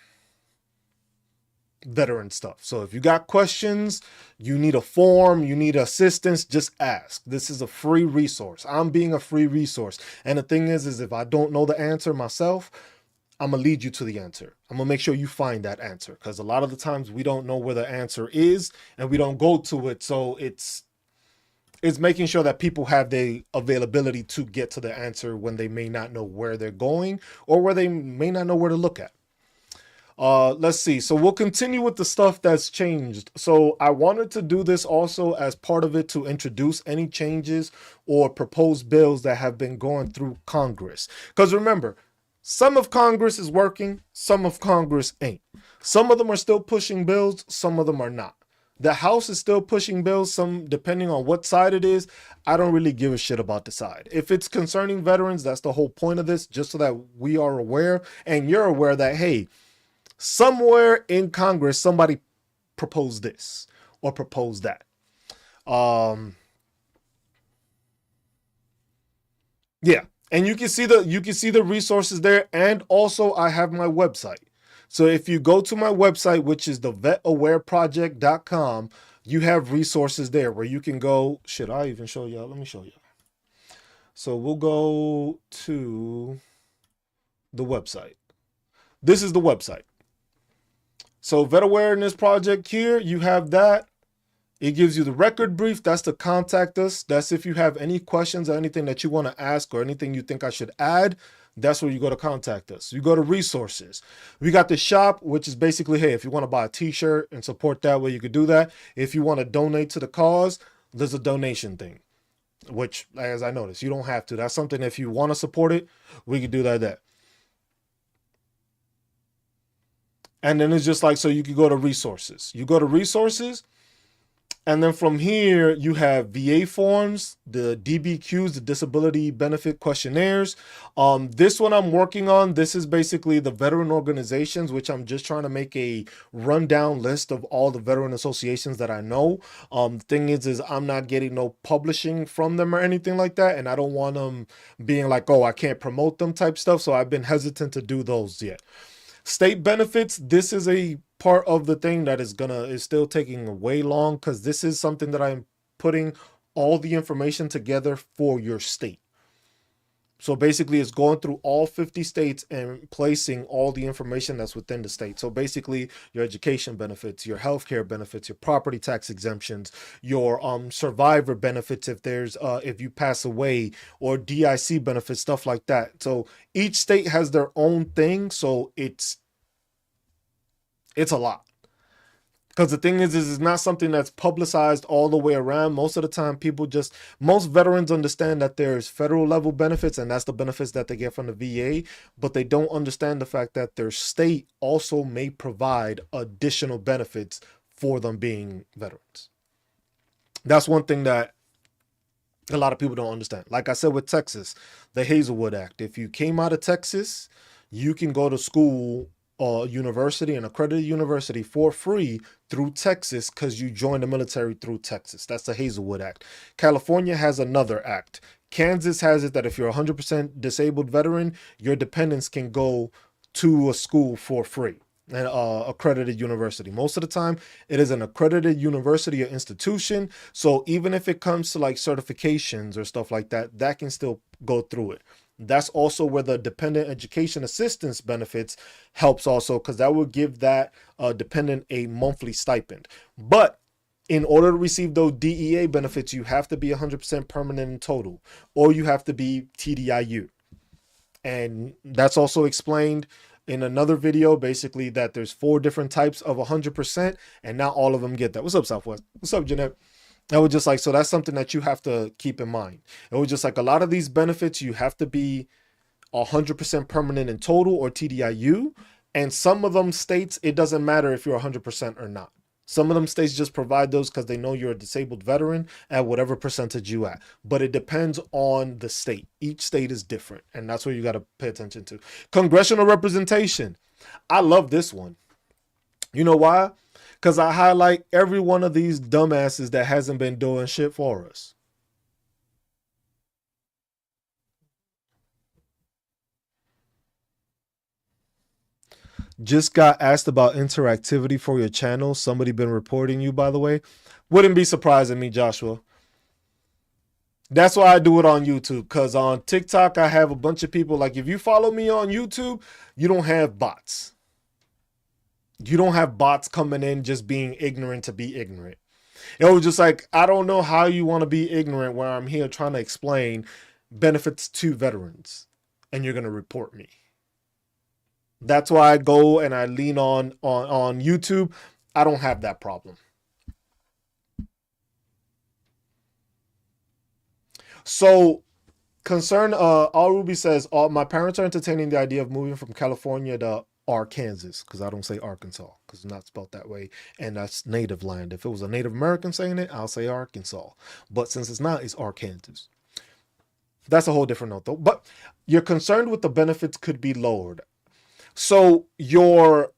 veteran stuff. So if you got questions, you need a form, you need assistance, just ask. This is a free resource. I'm being a free resource. And the thing is if I don't know the answer myself, I'm gonna lead you to the answer. I'm gonna make sure you find that answer, because a lot of the times we don't know where the answer is and we don't go to it. So it's making sure that people have the availability to get to the answer when they may not know where they're going, or where they may not know where to look at. Let's see. So we'll continue with the stuff that's changed. So I wanted to do this also as part of it to introduce any changes or proposed bills that have been going through Congress. Because remember, some of Congress is working, some of Congress ain't. Some of them are still pushing bills, some of them are not. The House is still pushing bills, some depending on what side it is. I don't really give a shit about the side. If it's concerning veterans, that's the whole point of this, just so that we are aware and you're aware that, hey, somewhere in Congress, somebody proposed this or proposed that. Um, yeah. And you can see the resources there. And also I have my website. So if you go to my website, which is the vetawareproject.com, you have resources there where you can go. Shit, I'll even show y'all. Let me show you. So we'll go to the website. This is the website. So Vet Awareness Project here, you have that. It gives you the record brief. That's to contact us. That's if you have any questions or anything that you want to ask or anything you think I should add. That's where you go to contact us. You go to resources. We got the shop, which is basically, hey, if you want to buy a t-shirt and support that way, you could do that. If you want to donate to the cause, there's a donation thing, which, as I noticed, you don't have to. That's something, if you want to support it, we could do that. And then it's just like, so you could go to resources. You go to resources. And then from here, you have VA forms, the DBQs, the disability benefit questionnaires. This one I'm working on. This is basically the veteran organizations, which I'm just trying to make a rundown list of all the veteran associations that I know. Thing is I'm not getting no publishing from them or anything like that. And I don't want them being like, oh, I can't promote them type stuff. So I've been hesitant to do those yet. State benefits, this is a part of the thing that is still taking way long, because this is something that I'm putting all the information together for your state. So basically it's going through all 50 states and placing all the information that's within the state. So basically your education benefits, your healthcare benefits, your property tax exemptions, your survivor benefits if you pass away, or DIC benefits, stuff like that. So each state has their own thing. So it's a lot. Because the thing is it's not something that's publicized all the way around. Most of the time, most veterans understand that there's federal level benefits, and that's the benefits that they get from the VA, but they don't understand the fact that their state also may provide additional benefits for them being veterans. That's one thing that a lot of people don't understand. Like I said with Texas, the Hazelwood Act. If you came out of Texas, you can go to school, university, an accredited university, for free through Texas because you joined the military through Texas. That's the Hazelwood Act. California has another act. Kansas has it that if you're a 100% disabled veteran, your dependents can go to a school for free, an accredited university. Most of the time, it is an accredited university or institution. So even if it comes to like certifications or stuff like that, that can still go through it. That's also where the dependent education assistance benefits helps also, because that will give that dependent a monthly stipend. But in order to receive those DEA benefits, you have to be 100% permanent in total, or you have to be TDIU. And that's also explained in another video, basically, that there's 4 different types of 100%, and not all of them get that. What's up, Southwest? What's up, Jeanette? I was just like, so that's something that you have to keep in mind. It was just like a lot of these benefits, you have to be 100% permanent in total or TDIU. And some of them states, it doesn't matter if you're 100% or not. Some of them states just provide those because they know you're a disabled veteran at whatever percentage you at. But it depends on the state. Each state is different. And that's what you got to pay attention to. Congressional representation. I love this one. You know why? Because I highlight every one of these dumbasses that hasn't been doing shit for us. Just got asked about interactivity for your channel. Somebody been reporting you, by the way. Wouldn't be surprising me, Joshua. That's why I do it on YouTube. Because on TikTok, I have a bunch of people. Like, if you follow me on YouTube, you don't have bots. You don't have bots coming in just being ignorant to be ignorant. It was just like, I don't know how you want to be ignorant when I'm here trying to explain benefits to veterans and you're going to report me. That's why I go and I lean on YouTube. I don't have that problem. So All Ruby says, my parents are entertaining the idea of moving from California to Arkansas, because I don't say Arkansas, because it's not spelled that way, and that's native land. If it was a Native American saying it, I'll say Arkansas. But since it's not, it's Arkansas. That's a whole different note, though. But you're concerned with the benefits could be lowered. So your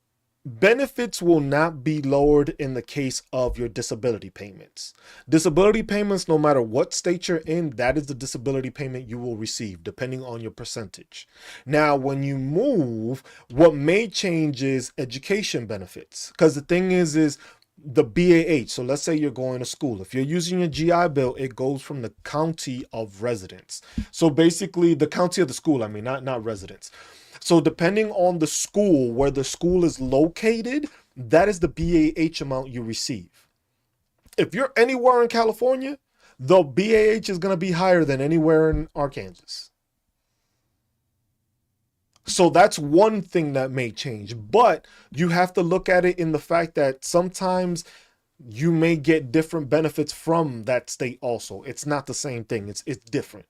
benefits will not be lowered in the case of your disability payments. Disability payments, no matter what state you're in, that is the disability payment you will receive, depending on your percentage. Now, when you move, what may change is education benefits. Because the thing is the BAH. So let's say you're going to school. If you're using a GI Bill, it goes from the county of residence. So basically, the county of the school, I mean, not residence. So depending on the school, where the school is located, that is the BAH amount you receive. If you're anywhere in California, the BAH is going to be higher than anywhere in Arkansas. So that's one thing that may change, but you have to look at it in the fact that sometimes you may get different benefits from that state also. It's not the same thing. It's different.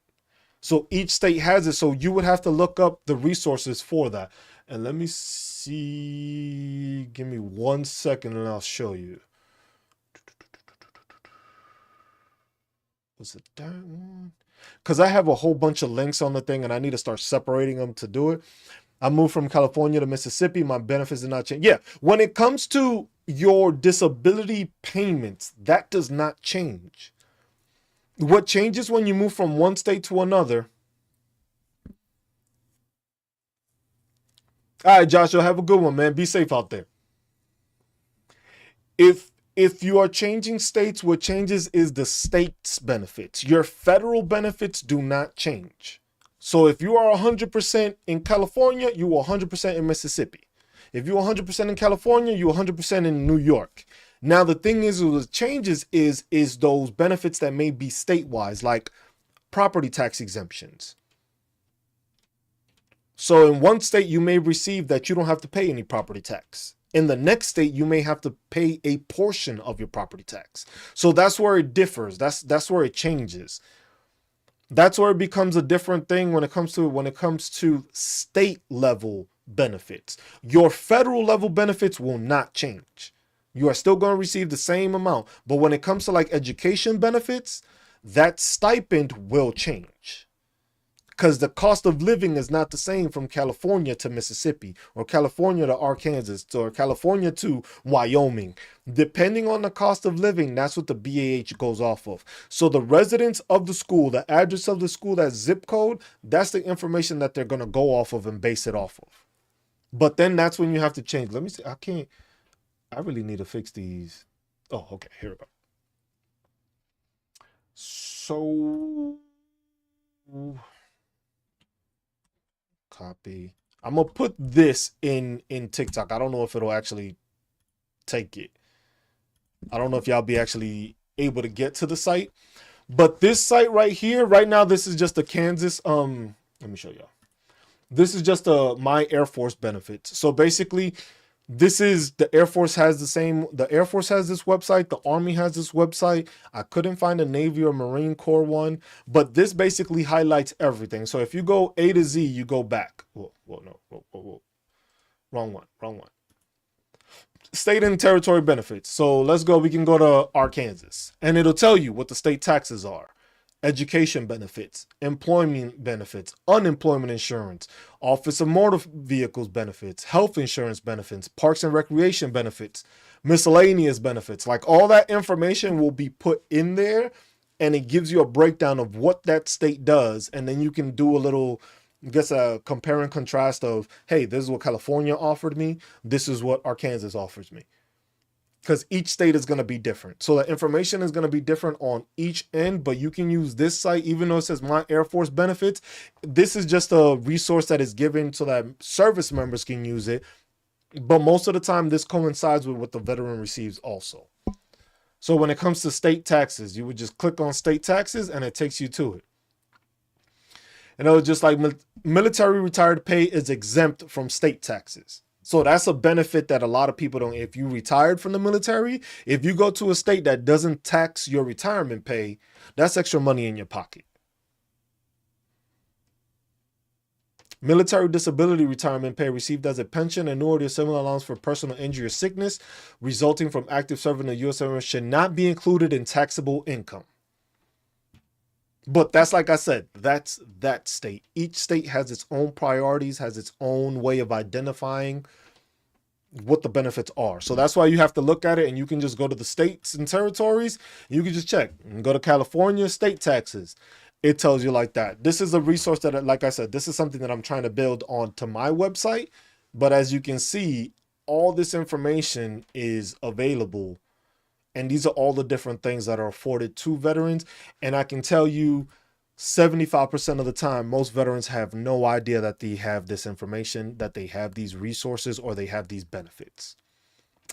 So each state has it. So you would have to look up the resources for that. And let me see. Give me 1 second and I'll show you. Was it that one? Because I have a whole bunch of links on the thing and I need to start separating them to do it. I moved from California to Mississippi. My benefits did not change. Yeah, when it comes to your disability payments, that does not change. What changes when you move from one state to another? All right, Joshua, have a good one, man. Be safe out there. If you are changing states, what changes is the state's benefits. Your federal benefits do not change. So if you are 100% in California, you are 100% in Mississippi. If you're 100% in California, you're 100% in New York. Now, the thing is, what changes is those benefits that may be statewide, like property tax exemptions. So in one state, you may receive that you don't have to pay any property tax. In the next state, you may have to pay a portion of your property tax. So that's where it differs. That's where it changes. That's where it becomes a different thing when it comes to state level benefits. Your federal level benefits will not change. You are still going to receive the same amount. But when it comes to like education benefits, that stipend will change. Because the cost of living is not the same from California to Mississippi, or California to Arkansas, or California to Wyoming. Depending on the cost of living, that's what the BAH goes off of. So the residents of the school, the address of the school, that zip code, that's the information that they're going to go off of and base it off of. But then that's when you have to change. Let me see. I really need to fix these. Oh, okay. Here we go. So copy. I'm gonna put this in TikTok. I don't know if it'll actually take it. I don't know if y'all be actually able to get to the site, but this site right here, right now, this is just a Kansas. Let me show y'all. This is just my Air Force benefits. So basically, this is the Air Force has the Air Force has this website. The Army has this website. I couldn't find a Navy or Marine Corps one, but this basically highlights everything. So if you go A to Z, you go back. Whoa, wrong one. State and territory benefits. So let's go. We can go to Arkansas and it'll tell you what the state taxes are. Education benefits, employment benefits, unemployment insurance, office of motor vehicles benefits, health insurance benefits, parks and recreation benefits, miscellaneous benefits. Like all that information will be put in there and it gives you a breakdown of what that state does. And then you can do a compare and contrast of, hey, this is what California offered me. This is what Arkansas offers me. Because each state is going to be different. So the information is going to be different on each end, but you can use this site, even though it says My Air Force Benefits. This is just a resource that is given so that service members can use it. But most of the time, this coincides with what the veteran receives also. So when it comes to state taxes, you would just click on state taxes and it takes you to it. And it was just like military retired pay is exempt from state taxes. So that's a benefit that a lot of people don't. If you retired from the military, if you go to a state that doesn't tax your retirement pay, that's extra money in your pocket. Military disability retirement pay received as a pension, annuity, or similar allowance for personal injury or sickness resulting from active service in the U.S. Army should not be included in taxable income. But that's, like I said, that's that state. Each state has its own priorities, has its own way of identifying what the benefits are. So that's why you have to look at it, and you can just go to the states and territories. You can just check and go to California state taxes. It tells you like that. This is a resource that, like I said, this is something that I'm trying to build onto my website. But as you can see, all this information is available. And these are all the different things that are afforded to veterans. And I can tell you 75% of the time, most veterans have no idea that they have this information, that they have these resources, or they have these benefits.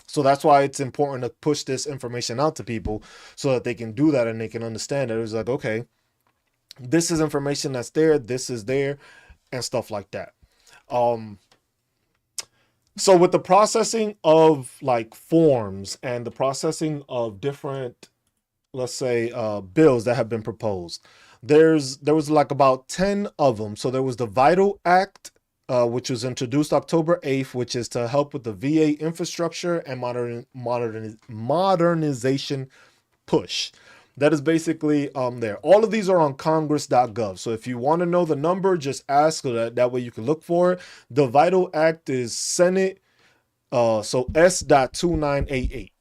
So that's why it's important to push this information out to people so that they can do that and they can understand it. It's like, okay, this is information that's there, this is there, and stuff like that. So with the processing of like forms and the processing of different, let's say, bills that have been proposed, there was like about 10 of them. So there was the Vital Act, which was introduced October 8th, which is to help with the VA infrastructure and modernization push. That is basically there. All of these are on congress.gov. So if you want to know the number, just ask, so that way you can look for it. The Vital Act is Senate, so S.2988.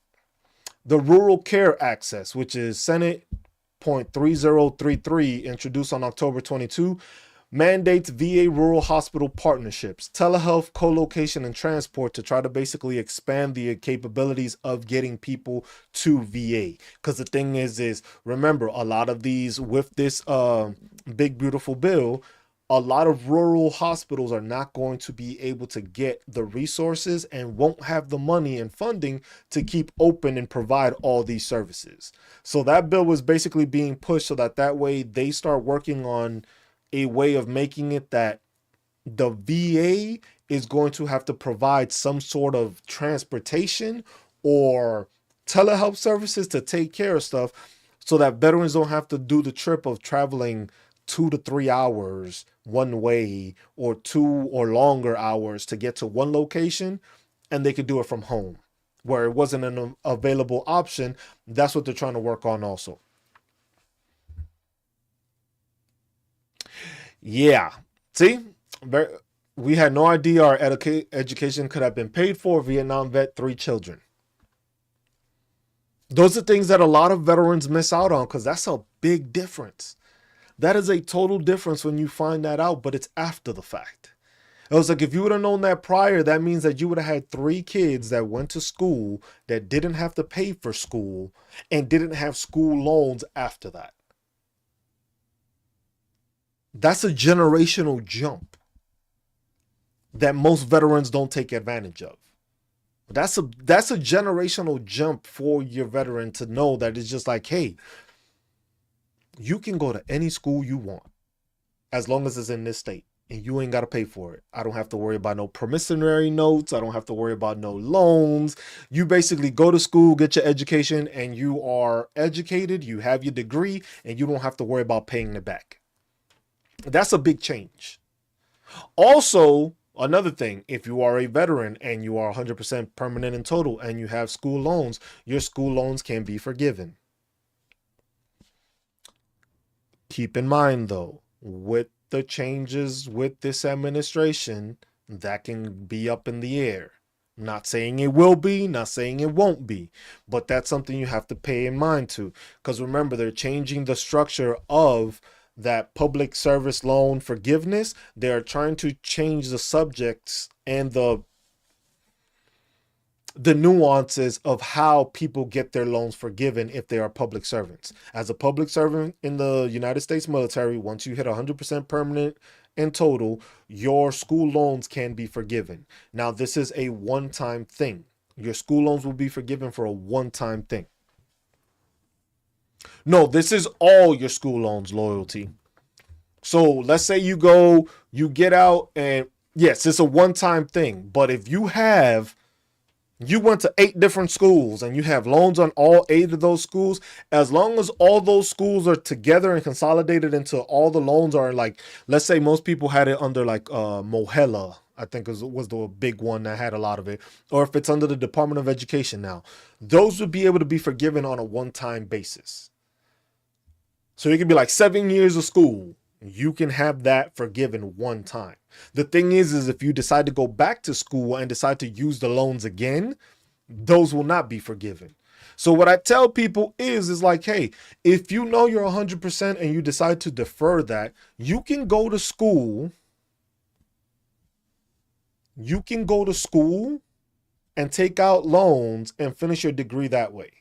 The Rural Care Access, which is Senate .3033, introduced on October 22, mandates VA rural hospital partnerships, telehealth, co-location, and transport to try to basically expand the capabilities of getting people to VA. Because the thing is remember, a lot of these, with this big beautiful bill, a lot of rural hospitals are not going to be able to get the resources and won't have the money and funding to keep open and provide all these services. So that bill was basically being pushed so that way they start working on a way of making it that the VA is going to have to provide some sort of transportation or telehealth services to take care of stuff, so that veterans don't have to do the trip of traveling 2 to 3 hours one way, or 2 or longer hours to get to one location, and they could do it from home where it wasn't an available option. That's what they're trying to work on also. Yeah. See, we had no idea our education could have been paid for. Vietnam vet, 3 children. Those are things that a lot of veterans miss out on, because that's a big difference. That is a total difference when you find that out, but it's after the fact. It was like, if you would have known that prior, that means that you would have had 3 kids that went to school, that didn't have to pay for school, and didn't have school loans after that. That's a generational jump that most veterans don't take advantage of. That's a generational jump for your veteran to know that it's just like, hey, you can go to any school you want as long as it's in this state, and you ain't got to pay for it. I don't have to worry about no promissory notes. I don't have to worry about no loans. You basically go to school, get your education, and you are educated. You have your degree, and you don't have to worry about paying it back. That's a big change. Also, another thing, if you are a veteran and you are 100% permanent in total and you have school loans, your school loans can be forgiven. Keep in mind, though, with the changes with this administration, that can be up in the air. Not saying it will be, not saying it won't be, but that's something you have to pay in mind to. Because remember, they're changing the structure of that public service loan forgiveness. They're trying to change the subjects and the nuances of how people get their loans forgiven if they are public servants. As a public servant in the United States military, once you hit 100% permanent in total, your school loans can be forgiven. Now, this is a one-time thing. Your school loans will be forgiven for a one-time thing. No, this is all your school loans, loyalty. So let's say you go, you get out, and yes, it's a one-time thing. But if you have You went to 8 different schools and you have loans on all 8 of those schools. As long as all those schools are together and consolidated into all the loans are like, let's say most people had it under like Mohela, I think was the big one that had a lot of it. Or if it's under the Department of Education now, those would be able to be forgiven on a one-time basis. So it could be like 7 years of school. You can have that forgiven one time. The thing is if you decide to go back to school and decide to use the loans again, those will not be forgiven. So what I tell people is like, hey, if you know you're 100% and you decide to defer that, you can go to school. You can go to school and take out loans and finish your degree that way.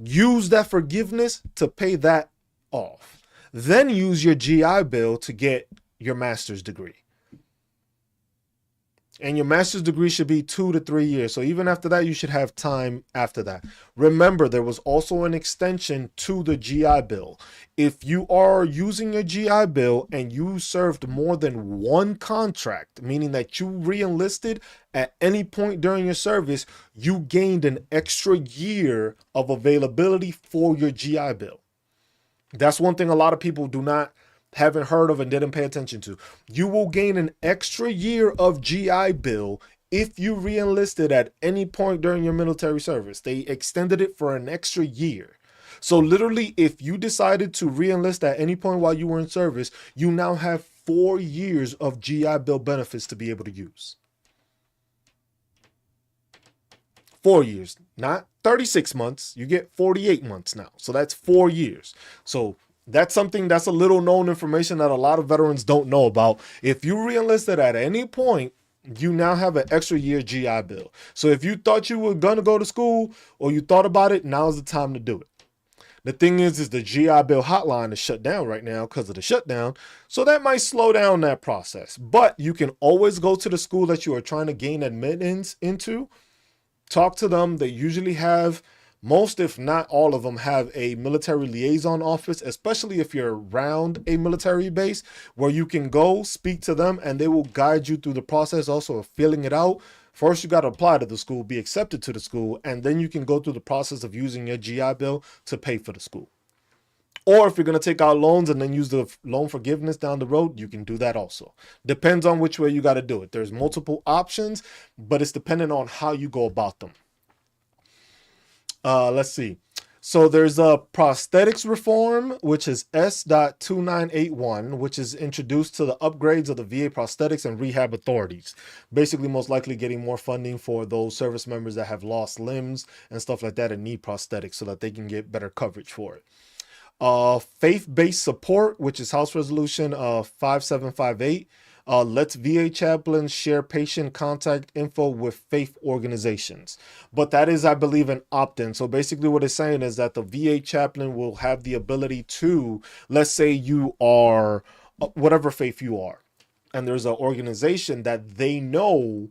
Use that forgiveness to pay that off. Then use your GI Bill to get your master's degree. And your master's degree should be 2 to 3 years. So even after that, you should have time after that. Remember, there was also an extension to the GI Bill. If you are using your GI Bill and you served more than one contract, meaning that you re-enlisted at any point during your service, you gained an extra year of availability for your GI Bill. That's one thing a lot of people haven't heard of and didn't pay attention to. You will gain an extra year of GI Bill if you re-enlisted at any point during your military service. They extended it for an extra year. So literally, if you decided to re-enlist at any point while you were in service, you now have 4 years of GI Bill benefits to be able to use. 4 years, not 36 months. You get 48 months now. So that's 4 years. So that's something that's a little known information that a lot of veterans don't know about. If you re-enlisted at any point, you now have an extra year GI Bill. So if you thought you were going to go to school or you thought about it, now's the time to do it. The thing is the GI Bill hotline is shut down right now because of the shutdown. So that might slow down that process. But you can always go to the school that you are trying to gain admittance into. Talk to them. They usually have, most if not all of them have a military liaison office, especially if you're around a military base, where you can go speak to them and they will guide you through the process also of filling it out. First, you got to apply to the school, be accepted to the school, and then you can go through the process of using your GI Bill to pay for the school. Or if you're going to take out loans and then use the loan forgiveness down the road, you can do that also. Depends on which way you got to do it. There's multiple options, but it's dependent on how you go about them. Let's see. So there's a prosthetics reform, which is S.2981, which is introduced to the upgrades of the VA prosthetics and rehab authorities. Basically, most likely getting more funding for those service members that have lost limbs and stuff like that and need prosthetics so that they can get better coverage for it. Faith-based support, which is House Resolution 5758, lets VA chaplains share patient contact info with faith organizations. But that is, I believe, an opt-in. So basically what it's saying is that the VA chaplain will have the ability to, let's say you are whatever faith you are, and there's an organization that they know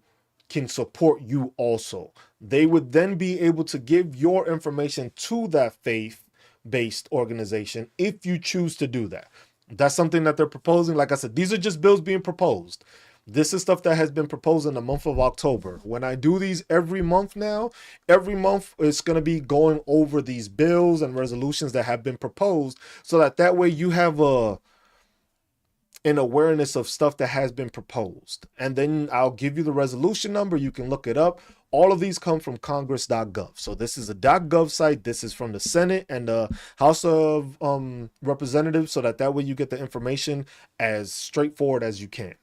can support you also. They would then be able to give your information to that faith-based organization if you choose to do that. That's something that they're proposing. Like I said, these are just bills being proposed. This is stuff that has been proposed in the month of October. When I do these every month now, every month it's going to be going over these bills and resolutions that have been proposed so that way you have an awareness of stuff that has been proposed. And then I'll give you the resolution number. You can look it up. All of these come from congress.gov. So this is a .gov site. This is from the Senate and the House of Representatives, so that way you get the information as straightforward as you can.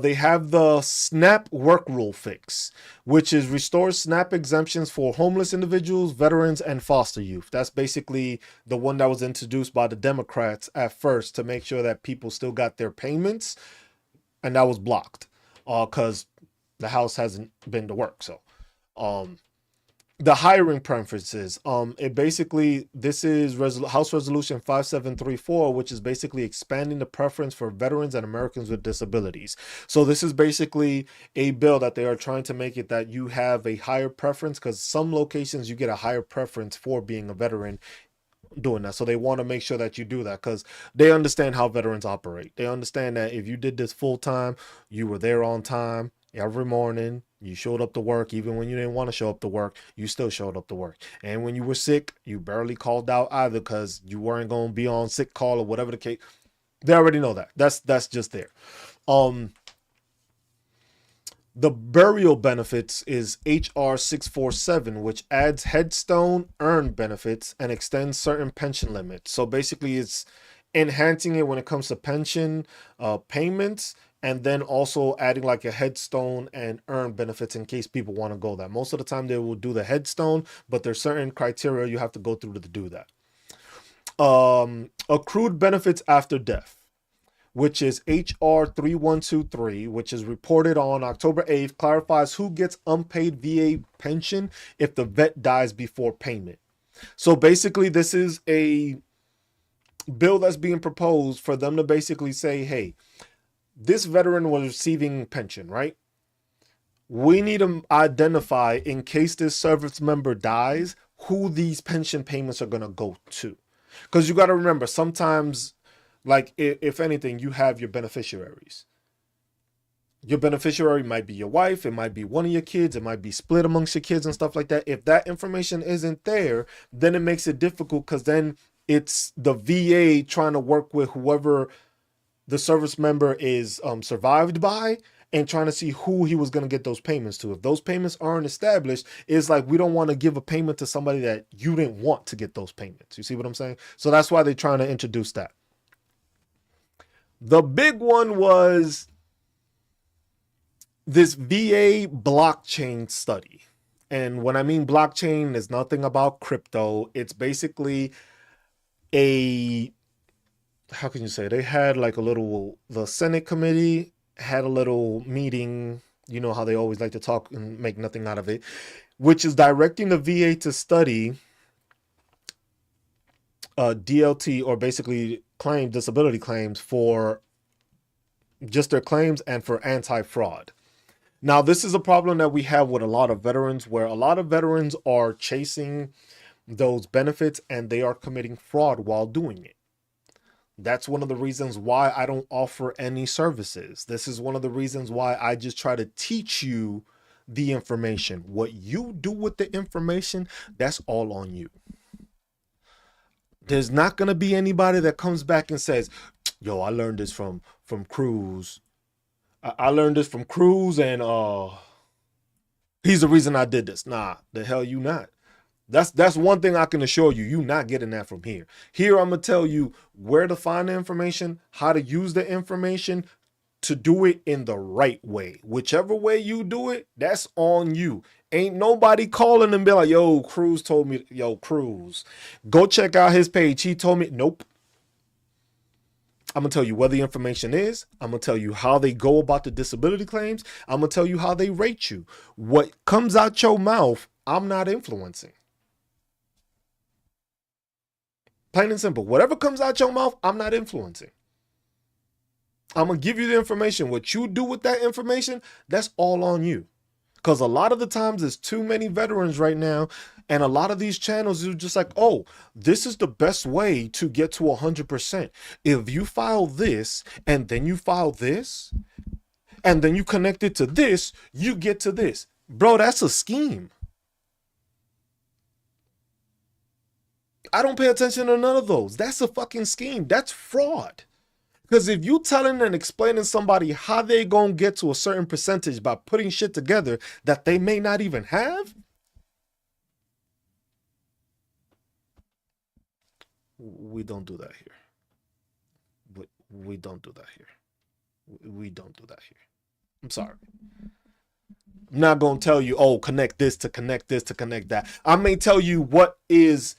They have the SNAP work rule fix, which is restores SNAP exemptions for homeless individuals, veterans, and foster youth. That's basically the one that was introduced by the Democrats at first to make sure that people still got their payments, and that was blocked because the House hasn't been to work. So the hiring preferences, it basically, this is House Resolution 5734, which is basically expanding the preference for veterans and Americans with disabilities. So this is basically a bill that they are trying to make it that you have a higher preference, because some locations you get a higher preference for being a veteran doing that. So they want to make sure that you do that because they understand how veterans operate. They understand that if you did this full time, you were there on time, Every morning, you showed up to work. Even when you didn't want to show up to work, you still showed up to work. And when you were sick, you barely called out either because you weren't going to be on sick call or whatever the case. They already know that. That's just there. Um, the burial benefits is HR 647, which adds headstone earned benefits and extends certain pension limits. So basically, it's enhancing it when it comes to pension payments, and then also adding like a headstone and earned benefits in case people want to go that. Most of the time, they will do the headstone, but there's certain criteria you have to go through to do that. Accrued benefits after death, which is HR 3123, which is reported on October 8th, clarifies who gets unpaid VA pension if the vet dies before payment. So basically, this is a bill that's being proposed for them to basically say, hey, this veteran was receiving pension, right? We need to identify, in case this service member dies, who these pension payments are going to go to. Because you got to remember, sometimes, like, if anything, you have your beneficiaries. Your beneficiary might be your wife, it might be one of your kids, it might be split amongst your kids and stuff like that. If that information isn't there, then it makes it difficult, because then it's the VA trying to work with whoever the service member is survived by, and trying to see who he was going to get those payments to. If those payments aren't established, it's like, we don't want to give a payment to somebody that you didn't want to get those payments. You see what I'm saying? So that's why they're trying to introduce that. The big one was this VA blockchain study. And when I mean blockchain, is nothing about crypto. It's basically a, how can you say, they had like a little, the Senate committee had a little meeting. You know how they always like to talk and make nothing out of it, which is directing the VA to study DLT, or basically disability claims, for just their claims and for anti-fraud. Now, this is a problem that we have with a lot of veterans, where a lot of veterans are chasing those benefits and they are committing fraud while doing it. That's one of the reasons why I don't offer any services. This is one of the reasons why I just try to teach you the information. What you do with the information, that's all on you. There's not going to be anybody that comes back and says, yo, I learned this from Cruz. I learned this from Cruz, and he's the reason I did this. Nah, the hell you not. That's one thing I can assure you. You not getting that from here. Here, I'm gonna tell you where to find the information, how to use the information to do it in the right way. Whichever way you do it, that's on you. Ain't nobody calling and be like, yo, Cruz told me, yo, Cruz, go check out his page. He told me, nope. I'm going to tell you where the information is. I'm going to tell you how they go about the disability claims. I'm going to tell you how they rate you. What comes out your mouth, I'm not influencing. Plain and simple. Whatever comes out your mouth, I'm not influencing. I'm going to give you the information. What you do with that information, that's all on you. Because a lot of the times there's too many veterans right now, and a lot of these channels are just like, oh, this is the best way to get to 100%. If you file this, and then you file this, and then you connect it to this, you get to this. Bro, that's a scheme. I don't pay attention to none of those. That's a fucking scheme. That's fraud. Because if you telling and explaining somebody how they gonna get to a certain percentage by putting shit together that they may not even have, we don't do that here. We don't do that here. We don't do that here. I'm sorry. I'm not gonna tell you, oh, connect this to connect this to connect that. I may tell you what is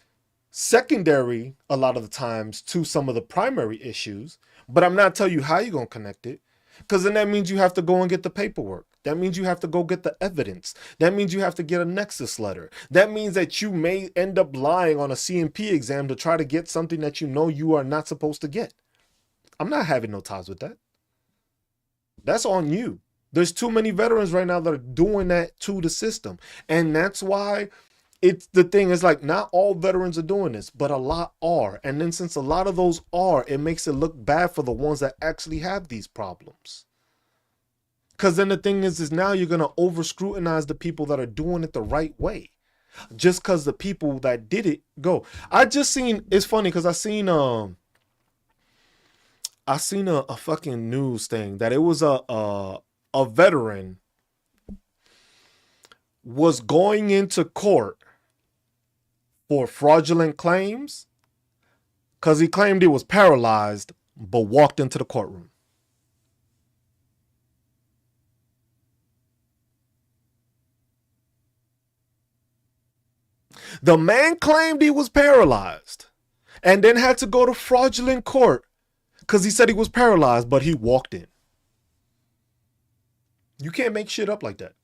secondary a lot of the times to some of the primary issues, but I'm not telling you how you're going to connect it, because then that means you have to go and get the paperwork. That means you have to go get the evidence. That means you have to get a nexus letter. That means that you may end up lying on a CMP exam to try to get something that you know you are not supposed to get. I'm not having no ties with that. That's on you. There's too many veterans right now that are doing that to the system. And that's why it's the thing is, like, not all veterans are doing this, but a lot are. And then since a lot of those are, it makes it look bad for the ones that actually have these problems. Because then the thing is now you're going to over scrutinize the people that are doing it the right way. Just because the people that did it go. I just seen, it's funny because I seen a fucking news thing that it was a veteran was going into court for fraudulent claims because he claimed he was paralyzed but walked into the courtroom. The man claimed he was paralyzed and then had to go to fraudulent court because he said he was paralyzed, but he walked in. You can't make shit up like that.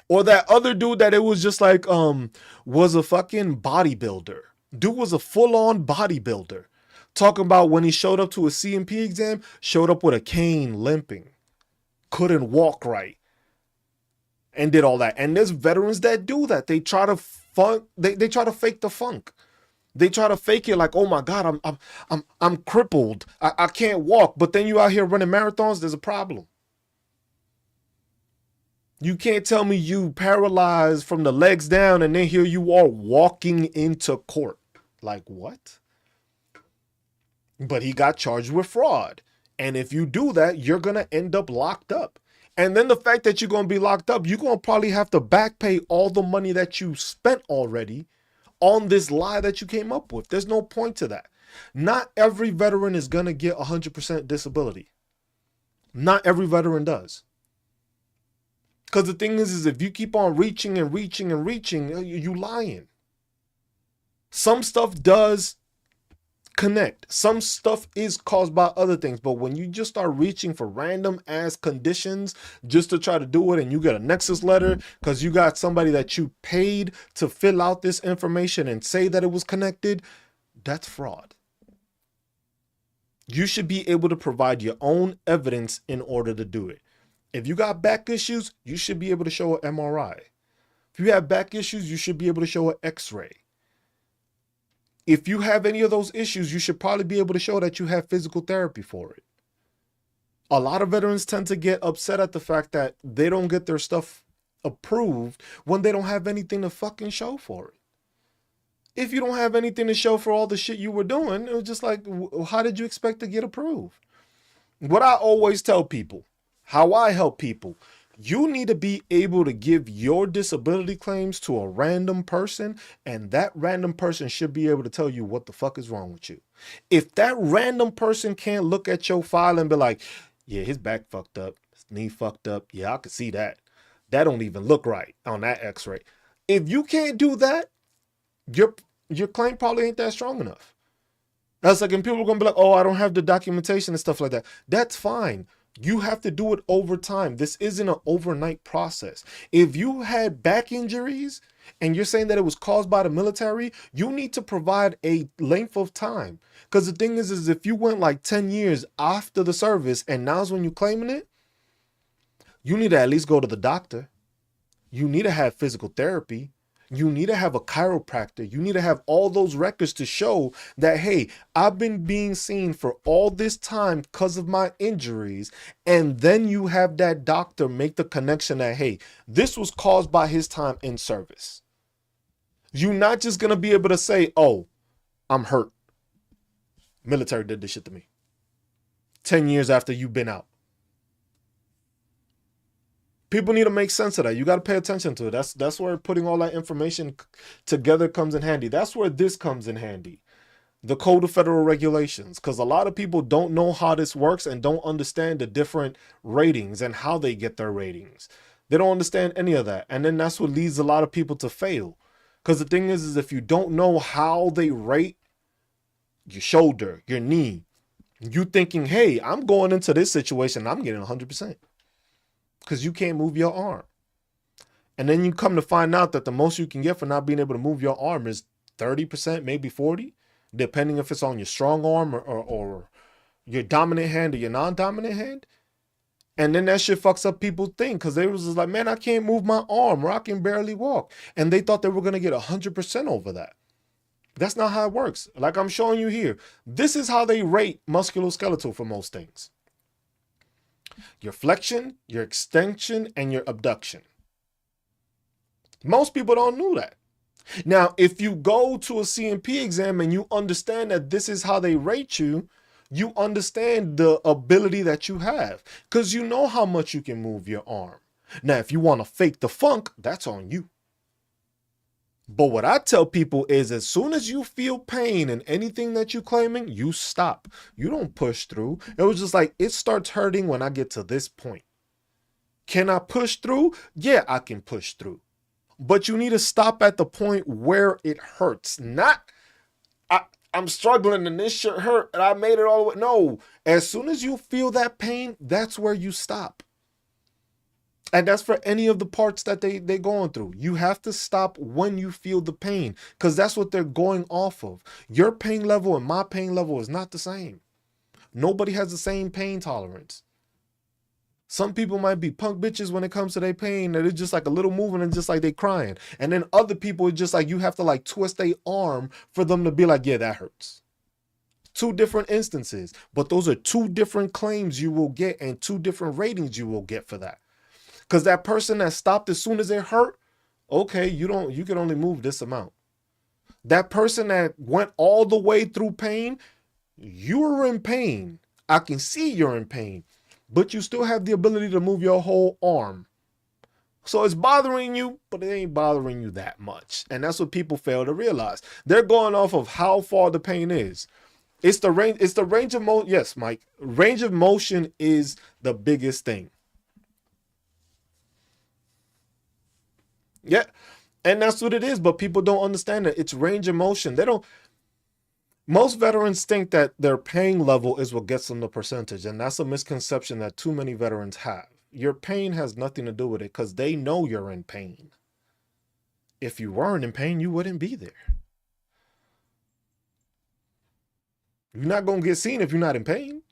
Or that other dude that it was just like, was a fucking bodybuilder. Dude was a full-on bodybuilder. Talking about when he showed up to a CMP exam, showed up with a cane limping. Couldn't walk right. And did all that. And there's veterans that do that. They try to they try to fake the funk. They try to fake it like, oh my God, I'm crippled. I can't walk. But then you out here running marathons, there's a problem. You can't tell me you paralyzed from the legs down and then here you are walking into court. Like what? But he got charged with fraud. And if you do that, you're going to end up locked up. And then the fact that you're going to be locked up, you're going to probably have to back pay all the money that you spent already on this lie that you came up with. There's no point to that. Not every veteran is going to get 100% disability. Not every veteran does. Because the thing is if you keep on reaching and reaching and reaching, you lying. Some stuff does connect. Some stuff is caused by other things. But when you just start reaching for random ass conditions just to try to do it and you get a nexus letter because you got somebody that you paid to fill out this information and say that it was connected, that's fraud. You should be able to provide your own evidence in order to do it. If you got back issues, you should be able to show an MRI. If you have back issues, you should be able to show an X-ray. If you have any of those issues, you should probably be able to show that you have physical therapy for it. A lot of veterans tend to get upset at the fact that they don't get their stuff approved when they don't have anything to fucking show for it. If you don't have anything to show for all the shit you were doing, it was just like, how did you expect to get approved? What I always tell people, how I help people, you need to be able to give your disability claims to a random person, and that random person should be able to tell you what the fuck is wrong with you. If that random person can't look at your file and be like, yeah, his back fucked up, his knee fucked up, yeah, I can see that. That don't even look right on that x-ray. If you can't do that, your claim probably ain't that strong enough. That's like, and people are going to be like, oh, I don't have the documentation and stuff like that. That's fine. You have to do it over time. This isn't an overnight process. If you had back injuries and you're saying that it was caused by the military, you need to provide a length of time. Because the thing is if you went like 10 years after the service and now's when you're claiming it, you need to at least go to the doctor. You need to have physical therapy. You need to have a chiropractor. You need to have all those records to show that, hey, I've been being seen for all this time because of my injuries. And then you have that doctor make the connection that, hey, this was caused by his time in service. You're not just going to be able to say, oh, I'm hurt. Military did this shit to me. 10 years after you've been out. People need to make sense of that. You got to pay attention to it. That's where putting all that information together comes in handy. That's where this comes in handy. The Code of Federal Regulations. Because a lot of people don't know how this works and don't understand the different ratings and how they get their ratings. They don't understand any of that. And then that's what leads a lot of people to fail. Because the thing is if you don't know how they rate your shoulder, your knee, you thinking, hey, I'm going into this situation, I'm getting 100%. Because you can't move your arm. And then you come to find out that the most you can get for not being able to move your arm is 30%, maybe 40%, depending if it's on your strong arm or your dominant hand or your non-dominant hand. And then that shit fucks up people's thing because they was just like, man, I can't move my arm or I can barely walk. And they thought they were going to get 100% over that. That's not how it works. Like I'm showing you here. This is how they rate musculoskeletal for most things. Your flexion, your extension, and your abduction. Most people don't know that. Now, if you go to a CMP exam and you understand that this is how they rate you, you understand the ability that you have because you know how much you can move your arm. Now, if you want to fake the funk, that's on you. But what I tell people is as soon as you feel pain in anything that you're claiming, you stop. You don't push through. It was just like, it starts hurting when I get to this point. Can I push through? Yeah, I can push through. But you need to stop at the point where it hurts. Not, I'm struggling and this shit hurt and I made it all the way. No, as soon as you feel that pain, that's where you stop. And that's for any of the parts that they're going through. You have to stop when you feel the pain because that's what they're going off of. Your pain level and my pain level is not the same. Nobody has the same pain tolerance. Some people might be punk bitches when it comes to their pain, that it's just like a little movement and just like they crying. And then other people, it's just like you have to like twist their arm for them to be like, yeah, that hurts. Two different instances, but those are two different claims you will get and two different ratings you will get for that. Because that person that stopped as soon as it hurt, okay, you can only move this amount. That person that went all the way through pain, you're in pain. I can see you're in pain, but you still have the ability to move your whole arm. So it's bothering you, but it ain't bothering you that much. And that's what people fail to realize. They're going off of how far the pain is. It's the range of motion. Yes, Mike. Range of motion is the biggest thing. Yeah. And that's what it is. But people don't understand that it's range of motion. Most veterans think that their pain level is what gets them the percentage. And that's a misconception that too many veterans have. Your pain has nothing to do with it because they know you're in pain. If you weren't in pain, you wouldn't be there. You're not going to get seen if you're not in pain.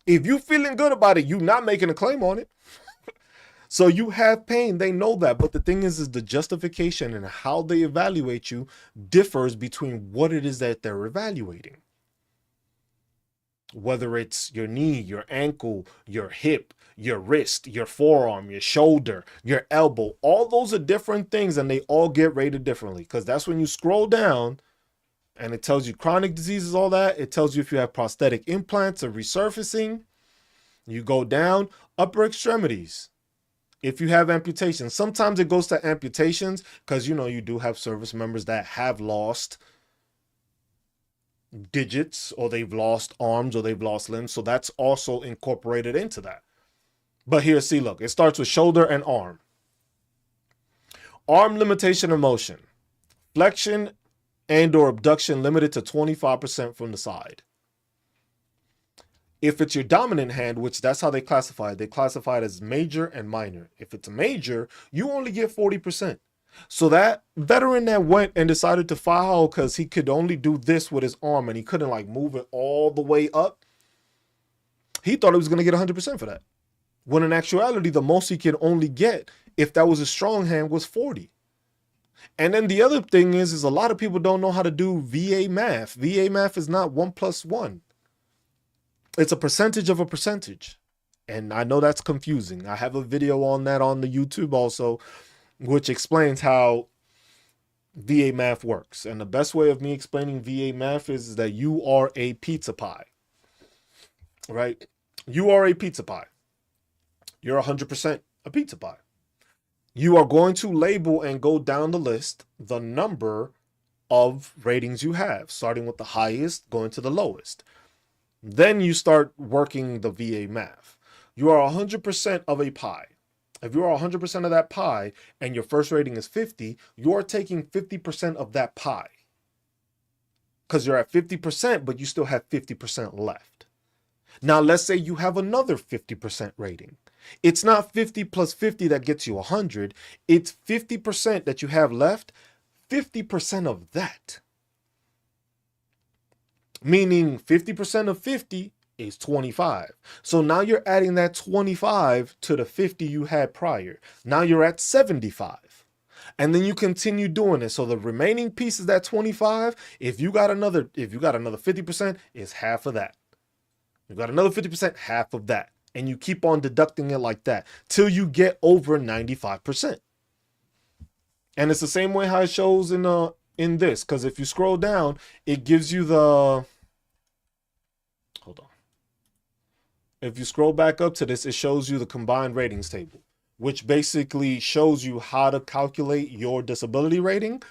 If you're feeling good about it, you're not making a claim on it. So you have pain, they know that. But the thing is the justification and how they evaluate you differs between what it is that they're evaluating. Whether it's your knee, your ankle, your hip, your wrist, your forearm, your shoulder, your elbow, all those are different things and they all get rated differently. Because that's when you scroll down and it tells you chronic diseases, all that. It tells you if you have prosthetic implants or resurfacing. You go down, upper extremities. If you have amputations, sometimes it goes to amputations because, you do have service members that have lost digits or they've lost arms or they've lost limbs. So that's also incorporated into that. But here, see, look, it starts with shoulder and arm. Arm limitation of motion. Flexion and or abduction limited to 25% from the side. If it's your dominant hand, which that's how they classify it as major and minor. If it's major, you only get 40%. So that veteran that went and decided to file because he could only do this with his arm and he couldn't like move it all the way up, he thought he was going to get 100% for that. When in actuality, the most he could only get if that was a strong hand was 40. And then the other thing is a lot of people don't know how to do VA math. VA math is not 1 + 1. It's a percentage of a percentage. And I know that's confusing. I have a video on that on the YouTube also, which explains how VA math works. And the best way of me explaining VA math is that you are a pizza pie, right? You are a pizza pie. You're 100% a pizza pie. You are going to label and go down the list the number of ratings you have, starting with the highest, going to the lowest. Then you start working the VA math. You are 100% of a pie. If you are 100% of that pie and your first rating is 50, you're taking 50% of that pie. Because you're at 50%, but you still have 50% left. Now, let's say you have another 50% rating. It's not 50 plus 50 that gets you 100. It's 50% that you have left, 50% of that. Meaning 50% of 50 is 25. So now you're adding that 25 to the 50 you had prior. Now you're at 75. And then you continue doing it. So the remaining piece is that 25. If you got another 50%, it's half of that. You got another 50%, half of that. And you keep on deducting it like that till you get over 95%. And it's the same way how it shows in this, because if you scroll down, it gives you the, hold on. If you scroll back up to this, it shows you the combined ratings table, which basically shows you how to calculate your disability rating.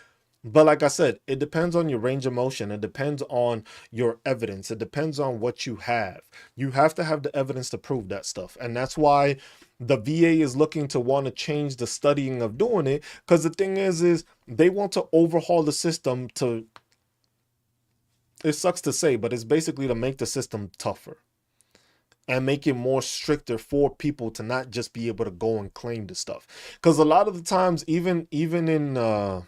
But like I said, it depends on your range of motion. It depends on your evidence. It depends on what you have. You have to have the evidence to prove that stuff. And that's why the VA is looking to want to change the studying of doing it. Because the thing is they want to overhaul the system to, it sucks to say, but it's basically to make the system tougher and make it more stricter for people to not just be able to go and claim the stuff. Because a lot of the times, even in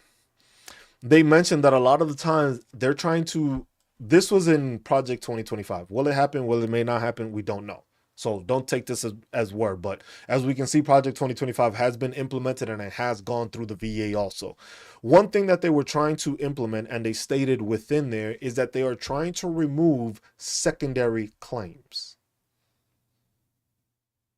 they mentioned that a lot of the times they're trying to, this was in Project 2025. Will it happen? Will it may not happen? We don't know. So don't take this as word. But as we can see, Project 2025 has been implemented and it has gone through the VA also. One thing that they were trying to implement, and they stated within there, is that they are trying to remove secondary claims.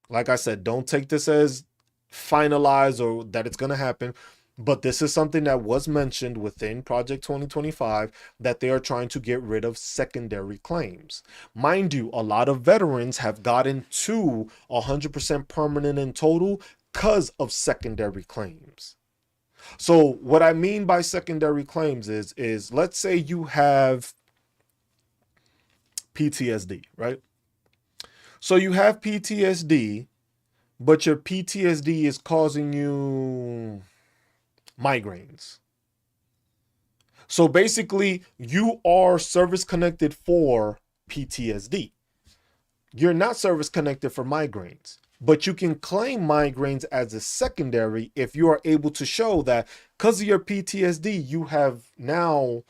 Like I said, don't take this as finalized or that it's going to happen. But this is something that was mentioned within Project 2025, that they are trying to get rid of secondary claims. Mind you, a lot of veterans have gotten to 100% permanent in total because of secondary claims. So what I mean by secondary claims is let's say you have PTSD, right? So you have PTSD, but your PTSD is causing you migraines. So basically, you are service connected for PTSD. You're not service connected for migraines, but you can claim migraines as a secondary if you are able to show that because of your PTSD, you have now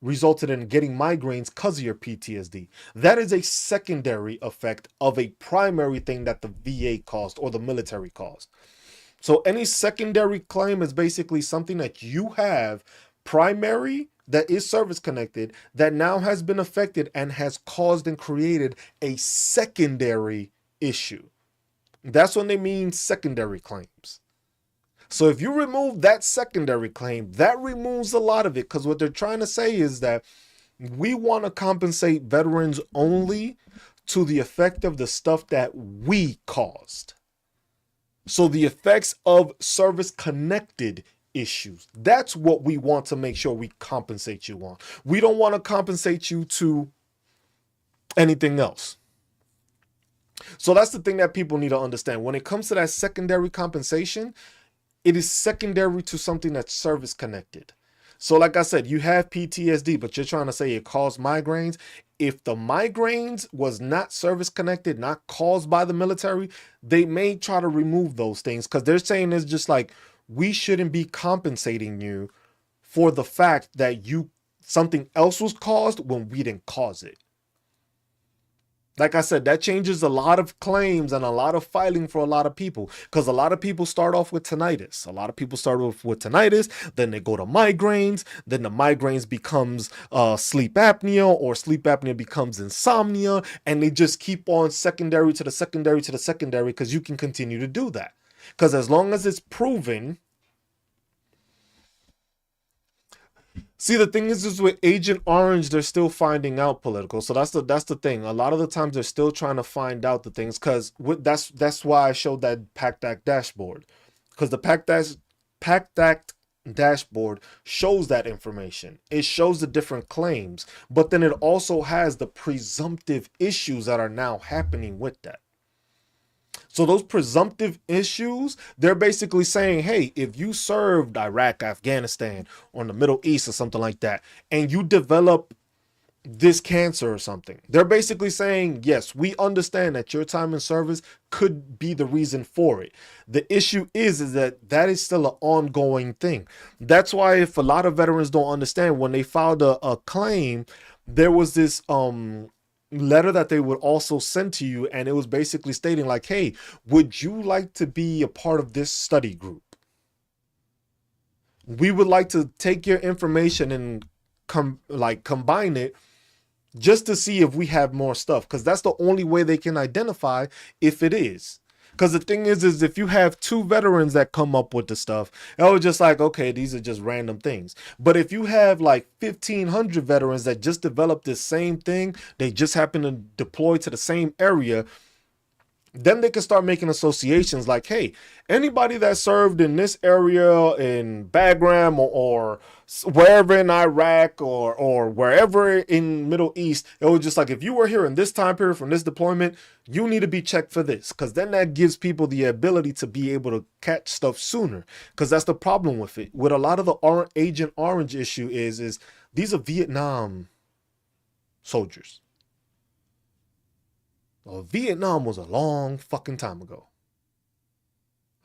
resulted in getting migraines because of your PTSD. That is a secondary effect of a primary thing that the VA caused or the military caused. So any secondary claim is basically something that you have primary that is service connected that now has been affected and has caused and created a secondary issue. That's when they mean secondary claims. So if you remove that secondary claim, that removes a lot of it, because what they're trying to say is that we want to compensate veterans only to the effect of the stuff that we caused. So the effects of service-connected issues, that's what we want to make sure we compensate you on. We don't want to compensate you to anything else. So that's the thing that people need to understand. When it comes to that secondary compensation, it is secondary to something that's service-connected. So like I said, you have PTSD, but you're trying to say it caused migraines. If the migraines was not service-connected, not caused by the military, they may try to remove those things, because they're saying it's just like, we shouldn't be compensating you for the fact that something else was caused when we didn't cause it. Like I said, that changes a lot of claims and a lot of filing for a lot of people, because a lot of people start off with tinnitus. A lot of people start off with tinnitus, then they go to migraines, then the migraines becomes sleep apnea, or sleep apnea becomes insomnia, and they just keep on secondary to the secondary to the secondary, because you can continue to do that. Because as long as it's proven. See, the thing is with Agent Orange, they're still finding out political. So that's the thing. A lot of the times they're still trying to find out the things, because that's why I showed that PACT Act dashboard, because the PACT Act dashboard shows that information. It shows the different claims, but then it also has the presumptive issues that are now happening with that. So those presumptive issues, they're basically saying, hey, if you served Iraq, Afghanistan, or in the Middle East or something like that, and you develop this cancer or something, they're basically saying, yes, we understand that your time in service could be the reason for it. The issue is that is still an ongoing thing. That's why if a lot of veterans don't understand, when they filed a claim, there was this letter that they would also send to you, and it was basically stating like, hey, would you like to be a part of this study group? We would like to take your information and combine it just to see if we have more stuff, because that's the only way they can identify if it is. Because the thing is if you have two veterans that come up with the stuff, it was just like, okay, these are just random things. But if you have like 1,500 veterans that just developed this same thing, they just happen to deploy to the same area, then they can start making associations like, hey, anybody that served in this area in Bagram or wherever in Iraq or wherever in Middle East, it was just like, if you were here in this time period from this deployment, you need to be checked for this, because then that gives people the ability to be able to catch stuff sooner. Because that's the problem with it. With a lot of the Agent Orange issue is these are Vietnam soldiers. Well, Vietnam was a long fucking time ago.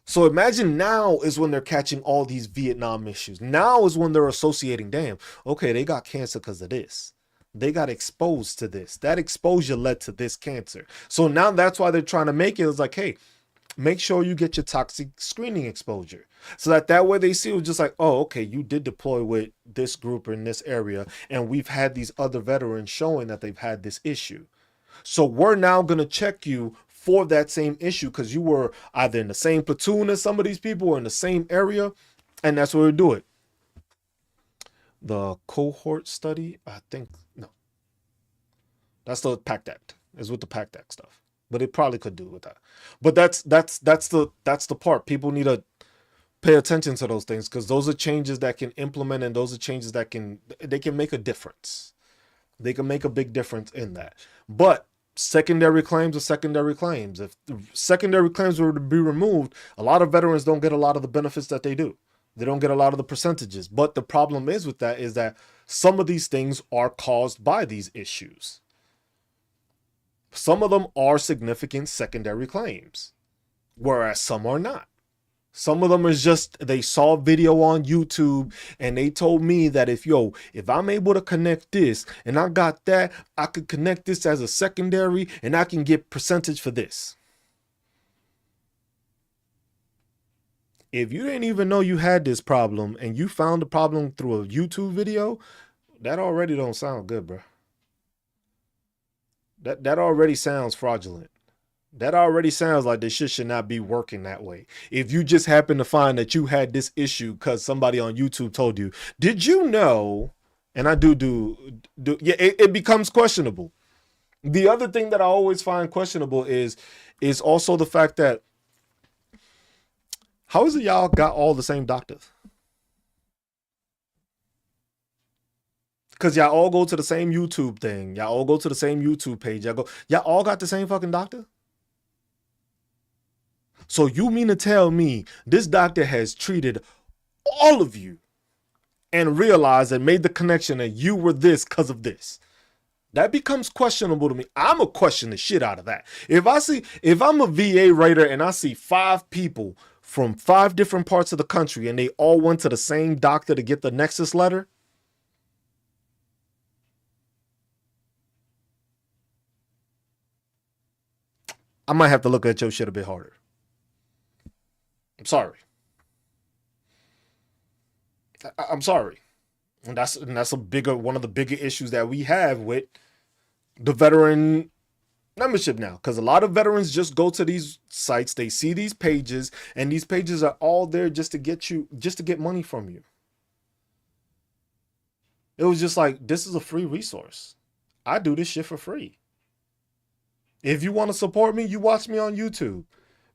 So imagine now is when they're catching all these Vietnam issues. Now is when they're associating, damn, okay, they got cancer because of this. They got exposed to this. That exposure led to this cancer. So now that's why they're trying to make it. It's like, hey, make sure you get your toxic screening exposure. So that way they see it was just like, oh, okay, you did deploy with this group in this area. And we've had these other veterans showing that they've had this issue. So we're now going to check you for that same issue because you were either in the same platoon as some of these people or in the same area. And that's where we do it. The cohort study, I think, no. That's the PACT Act. Is with the PACT Act stuff. But it probably could do with that. But that's the part. People need to pay attention to those things because those are changes that can implement, and those are changes that can make a difference. They can make a big difference in that. But secondary claims are secondary claims. If the secondary claims were to be removed, a lot of veterans don't get a lot of the benefits that they do. They don't get a lot of the percentages. But the problem is with that is that some of these things are caused by these issues. Some of them are significant secondary claims, whereas some are not. Some of them is just, they saw a video on YouTube and they told me that if I'm able to connect this and I got that, I could connect this as a secondary and I can get percentage for this. If you didn't even know you had this problem and you found the problem through a YouTube video, that already don't sound good, bro. That already sounds fraudulent. That already sounds like this shit should not be working that way. If you just happen to find that you had this issue because somebody on YouTube told you, did you know? And I do yeah, it becomes questionable. The other thing that I always find questionable is also the fact that, how is it y'all got all the same doctors? Because y'all all go to the same YouTube thing. Y'all all go to the same YouTube page. Y'all all got the same fucking doctor? So you mean to tell me this doctor has treated all of you and realized and made the connection that you were this because of this? That becomes questionable to me. I'm gonna question the shit out of that. If I'm a VA writer and I see 5 people from 5 different parts of the country and they all went to the same doctor to get the Nexus letter, I might have to look at your shit a bit harder. I'm sorry. I'm sorry. And that's one of the bigger issues that we have with the veteran membership now, because a lot of veterans just go to these sites, they see these pages, and these pages are all there just to get money from you. It was just like, this is a free resource. I do this shit for free. If you want to support me, you watch me on YouTube.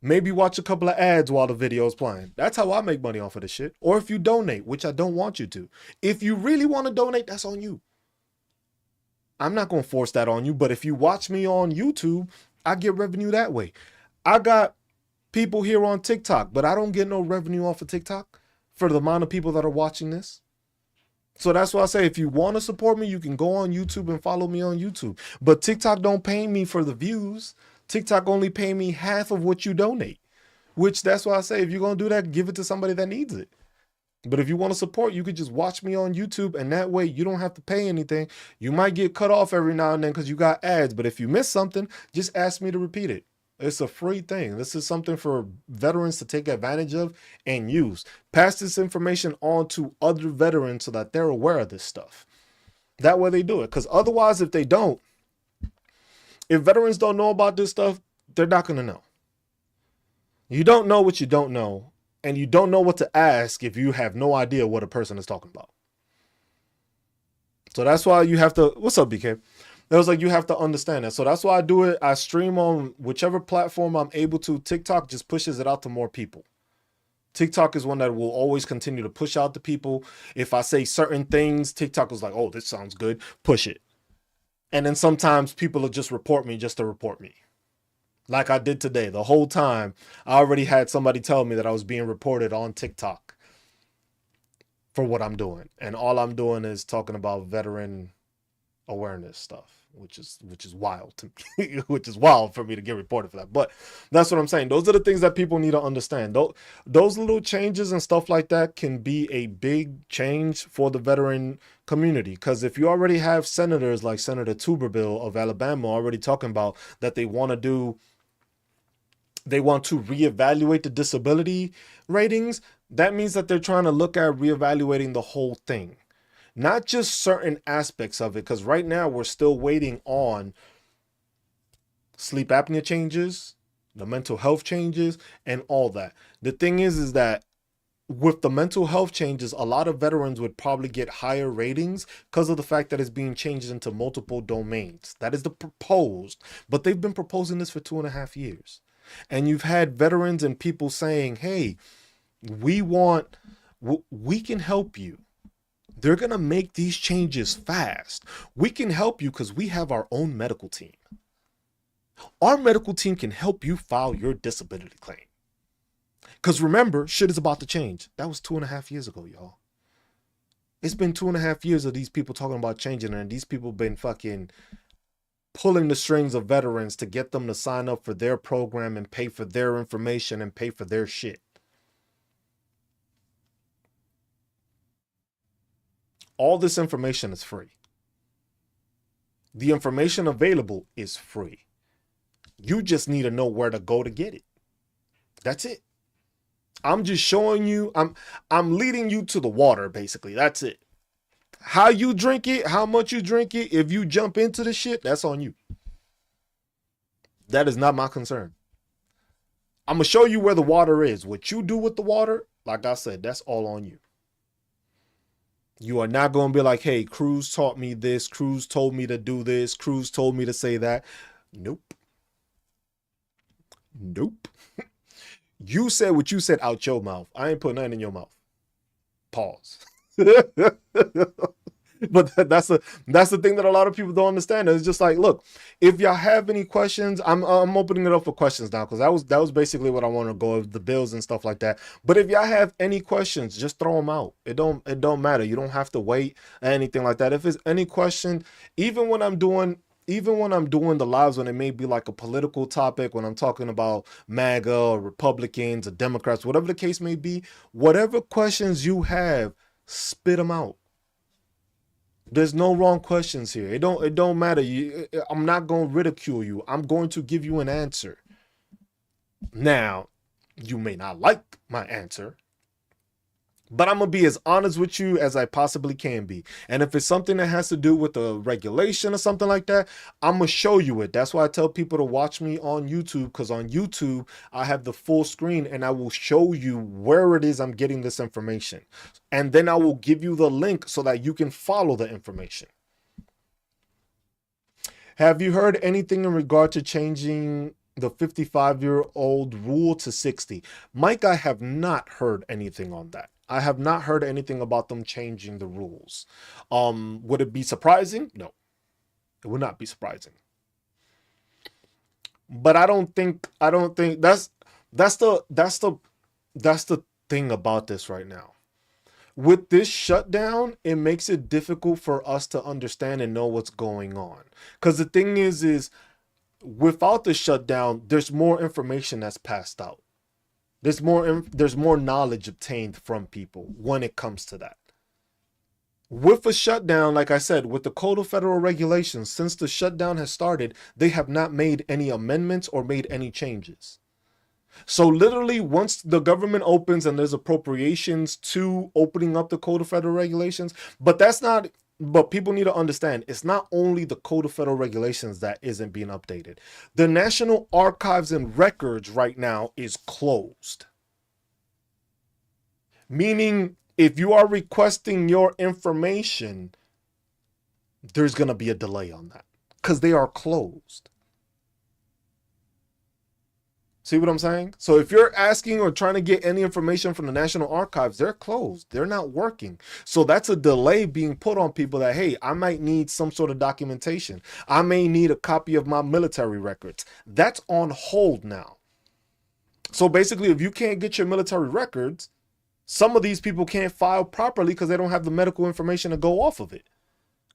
Maybe watch a couple of ads while the video is playing. That's how I make money off of this shit. Or if you donate, which I don't want you to. If you really want to donate, that's on you. I'm not going to force that on you. But if you watch me on YouTube, I get revenue that way. I got people here on TikTok, but I don't get no revenue off of TikTok for the amount of people that are watching this. So that's why I say, if you want to support me, you can go on YouTube and follow me on YouTube. But TikTok don't pay me for the views. TikTok only pay me half of what you donate, which that's why I say, if you're going to do that, give it to somebody that needs it. But if you want to support, you could just watch me on YouTube, and that way you don't have to pay anything. You might get cut off every now and then because you got ads, but if you miss something, just ask me to repeat it. It's a free thing. This is something for veterans to take advantage of and use. Pass this information on to other veterans so that they're aware of this stuff. That way they do it. Because otherwise, if they don't, if veterans don't know about this stuff, they're not going to know. You don't know what you don't know, and you don't know what to ask if you have no idea what a person is talking about. So that's why you have to. What's up, BK? It was like you have to understand that. So that's why I do it. I stream on whichever platform I'm able to. TikTok just pushes it out to more people. TikTok is one that will always continue to push out to people. If I say certain things, TikTok was like, oh, this sounds good, push it. And then sometimes people will just report me just to report me. Like I did today. The whole time, I already had somebody tell me that I was being reported on TikTok for what I'm doing. And all I'm doing is talking about veteran awareness stuff, which is wild to me, which is wild for me to get reported for that. But that's what I'm saying. Those are the things that people need to understand. Those little changes and stuff like that can be a big change for the veteran community. Because if you already have senators like Senator Tuberville of Alabama already talking about that they want to reevaluate the disability ratings, that means that they're trying to look at reevaluating the whole thing. Not just certain aspects of it, because right now we're still waiting on sleep apnea changes, the mental health changes, and all that. The thing is that with the mental health changes, a lot of veterans would probably get higher ratings because of the fact that it's being changed into multiple domains. That is the proposed, but they've been proposing this for 2.5 years. And you've had veterans and people saying, hey, we can help you. They're going to make these changes fast. We can help you because we have our own medical team. Our medical team can help you file your disability claim. Because remember, shit is about to change. That was 2.5 years ago, y'all. It's been 2.5 years of these people talking about changing, and these people been fucking pulling the strings of veterans to get them to sign up for their program and pay for their information and pay for their shit. All this information is free. The information available is free. You just need to know where to go to get it. That's it. I'm just showing you, I'm leading you to the water, basically. That's it. How you drink it, how much you drink it, if you jump into the shit, that's on you. That is not my concern. I'm going to show you where the water is. What you do with the water, like I said, that's all on you. You are not going to be like, hey, Cruz taught me this. Cruz told me to do this. Cruz told me to say that. Nope. Nope. You said what you said out your mouth. I ain't putting nothing in your mouth. Pause. But that's the thing that a lot of people don't understand. It's just like, look, if y'all have any questions, I'm opening it up for questions now, because that was basically what I want to go over, the bills and stuff like that. But if y'all have any questions, just throw them out. It don't matter. You don't have to wait or anything like that. If it's any question, even when I'm doing the lives, when it may be like a political topic, when I'm talking about MAGA or Republicans or Democrats, whatever the case may be, whatever questions you have, spit them out. There's no wrong questions here. It don't matter. I'm not going to ridicule you. I'm going to give you an answer. Now, you may not like my answer, but I'm going to be as honest with you as I possibly can be. And if it's something that has to do with a regulation or something like that, I'm going to show you it. That's why I tell people to watch me on YouTube, because on YouTube, I have the full screen and I will show you where it is I'm getting this information. And then I will give you the link so that you can follow the information. Have you heard anything in regard to changing the 55-year-old rule to 60? Mike, I have not heard anything on that. I have not heard anything about them changing the rules. Would it be surprising? No, it would not be surprising. But I don't think that's the thing about this right now. With this shutdown, it makes it difficult for us to understand and know what's going on. Because the thing is without the shutdown, there's more information that's passed out. There's more knowledge obtained from people when it comes to that. With a shutdown, like I said, with the Code of Federal Regulations, since the shutdown has started, they have not made any amendments or made any changes. So literally, once the government opens and there's appropriations to opening up the Code of Federal Regulations, but that's not but people need to understand it's not only the Code of Federal Regulations that isn't being updated. The National Archives and Records right now is closed. Meaning, if you are requesting your information, there's going to be a delay on that because they are closed. See what I'm saying? So if you're asking or trying to get any information from the National Archives, they're closed. They're not working. So that's a delay being put on people that, hey, I might need some sort of documentation. I may need a copy of my military records. That's on hold now. So basically, if you can't get your military records, some of these people can't file properly because they don't have the medical information to go off of it.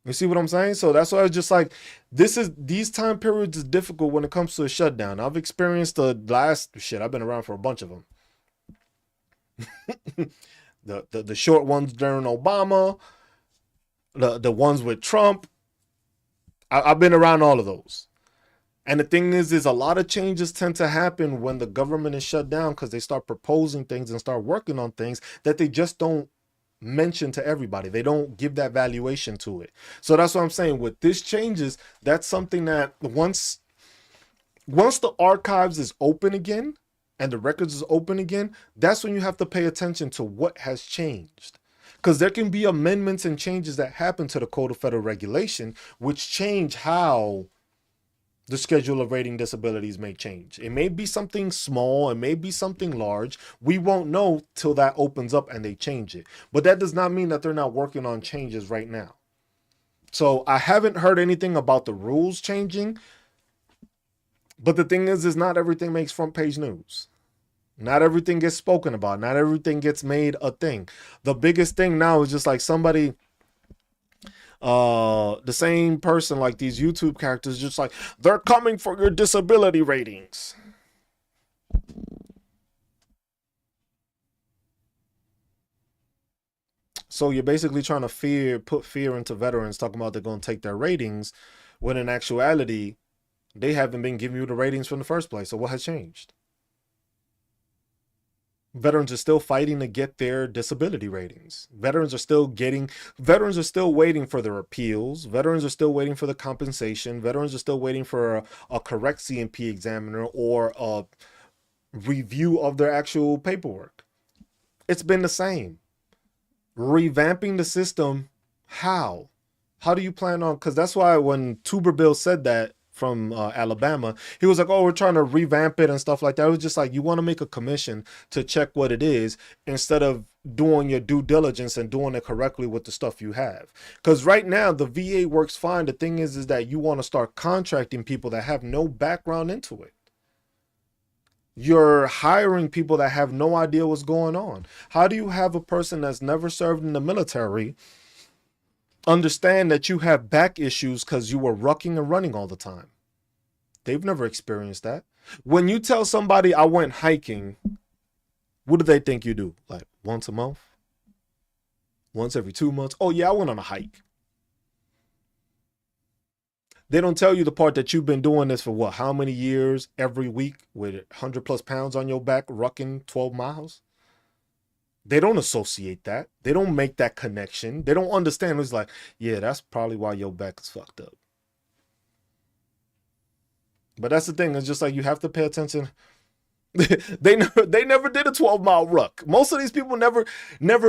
You see what I'm saying? So that's why it's just like, these time periods is difficult when it comes to a shutdown. I've experienced I've been around for a bunch of them. the short ones during Obama, the ones with Trump. I've been around all of those. And the thing is a lot of changes tend to happen when the government is shut down because they start proposing things and start working on things that they just don't mention to everybody. They don't give that valuation to it. So that's what I'm saying. With this changes, that's something that once the archives is open again and the records is open again, that's when you have to pay attention to what has changed. Because there can be amendments and changes that happen to the Code of Federal Regulation, which change how the schedule of rating disabilities may change. It may be something small, it may be something large. We won't know till that opens up and they change it. But that does not mean that they're not working on changes right now. So I haven't heard anything about the rules changing. But the thing is not everything makes front page news. Not everything gets spoken about. Not everything gets made a thing. The biggest thing now is just like somebody, the same person, like these YouTube characters, just like, they're coming for your disability ratings. So you're basically trying to put fear into veterans, talking about they're going to take their ratings, when in actuality, they haven't been giving you the ratings from the first place. So what has changed? Veterans are still fighting to get their disability ratings. Veterans are still waiting for their appeals. Veterans are still waiting for the compensation. Veterans are still waiting for a correct CMP examiner or a review of their actual paperwork. It's been the same. Revamping the system, how? How do you plan on? Because that's why when Tuberville said that, from Alabama, he was like, oh, we're trying to revamp it and stuff like that. It was just like, you want to make a commission to check what it is instead of doing your due diligence and doing it correctly with the stuff you have. Because right now the VA works fine. The thing is that you want to start contracting people that have no background into it. You're hiring people that have no idea what's going on. How do you have a person that's never served in the military understand that you have back issues because you were rucking and running all the time? They've never experienced that. When you tell somebody I went hiking, what do they think you do? Like once a month? Once every 2 months? Oh yeah, I went on a hike. They don't tell you the part that you've been doing this for what? How many years? Every week with 100 plus pounds on your back, rucking 12 miles? They don't associate that. They don't make that connection. They don't understand. It's like, yeah, that's probably why your back is fucked up. But that's the thing. It's just like you have to pay attention. they never did a 12-mile ruck. Most of these people never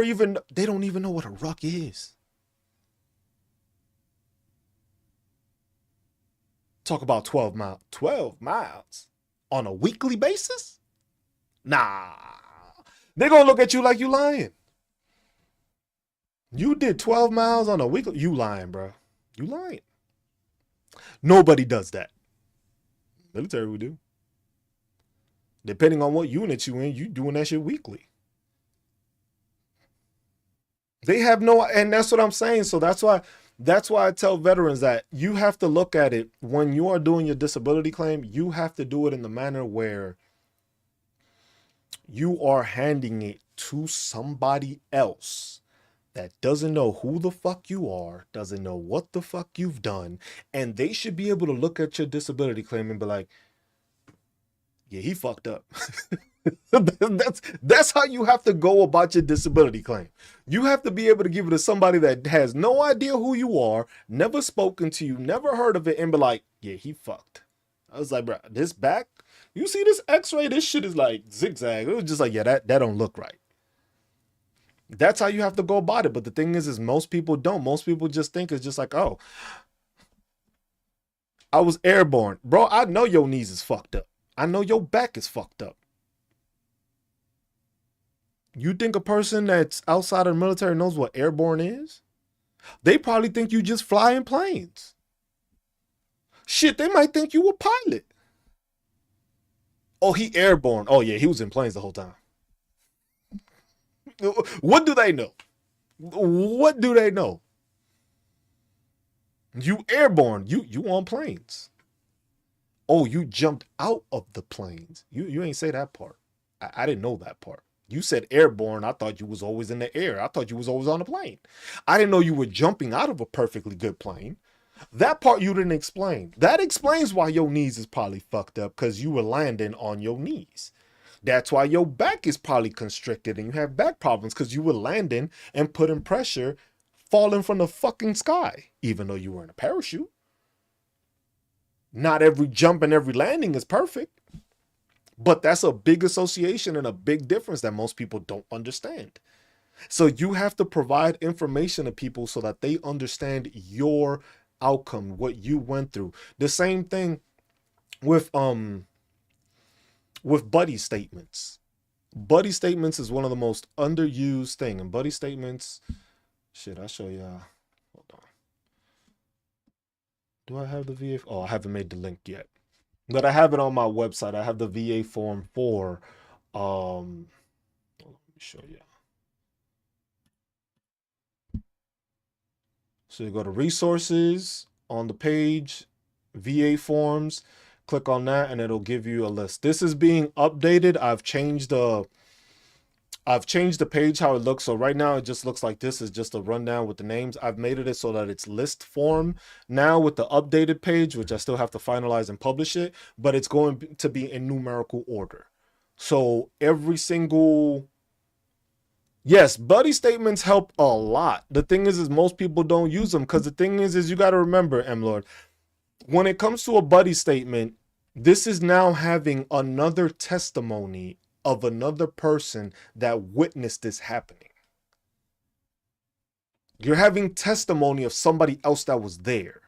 even, they don't even know what a ruck is. Talk about 12 miles on a weekly basis? Nah. They're going to look at you like you lying. You did 12 miles on a week. You lying, bro. You lying. Nobody does that. Military would do. Depending on what unit you in, you doing that shit weekly. They have no, and that's what I'm saying. So that's why I tell veterans that you have to look at it when you are doing your disability claim. You have to do it in the manner where you are handing it to somebody else that doesn't know who the fuck you are, doesn't know what the fuck you've done, and they should be able to look at your disability claim and be like, Yeah, he fucked up. That's how you have to go about your disability claim. You have to be able to give it to somebody that has no idea who you are, never spoken to you, never heard of it, and be like, yeah, he fucked. I was like, bro, this back, you see this x-ray, this shit is like zigzag. It was just like, yeah, that don't look right. That's how you have to go about it. But the thing is most people don't. Most people just think it's just like, oh, I was airborne. Bro, I know your knees is fucked up. I know your back is fucked up. You think a person that's outside of the military knows what airborne is? They probably think you just fly in planes. Shit, they might think you a pilot. Oh, he airborne. Oh yeah, he was in planes the whole time. What do they know? What do they know? You airborne. You on planes. Oh, you jumped out of the planes. You ain't say that part. I didn't know that part. You said airborne. I thought you was always in the air. I thought you was always on a plane. I didn't know you were jumping out of a perfectly good plane. That part you didn't explain. That explains why your knees is probably fucked up, because you were landing on your knees. That's why your back is probably constricted and you have back problems, because you were landing and putting pressure, falling from the fucking sky, even though you were in a parachute. Not every jump and every landing is perfect, but that's a big association and a big difference that most people don't understand. So you have to provide information to people so that they understand your outcome, what you went through. The same thing with buddy statements. Buddy statements is one of the most underused thing. And buddy statements, shit, I'll show y'all. Hold on. Do I have the VA? Oh, I haven't made the link yet, but I have it on my website. I have the VA form for, let me show you. So you go to resources on the page, VA forms, click on that and it'll give you a list. This is being updated. I've changed the page, how it looks. So right now it just looks like this is just a rundown with the names. I've made it so that it's list form now with the updated page, which I still have to finalize and publish it, but it's going to be in numerical order. So every single, yes, buddy statements help a lot. The thing is most people don't use them, because the thing is you got to remember, M-Lord, when it comes to a buddy statement, this is now having another testimony of another person that witnessed this happening. You're having testimony of somebody else that was there.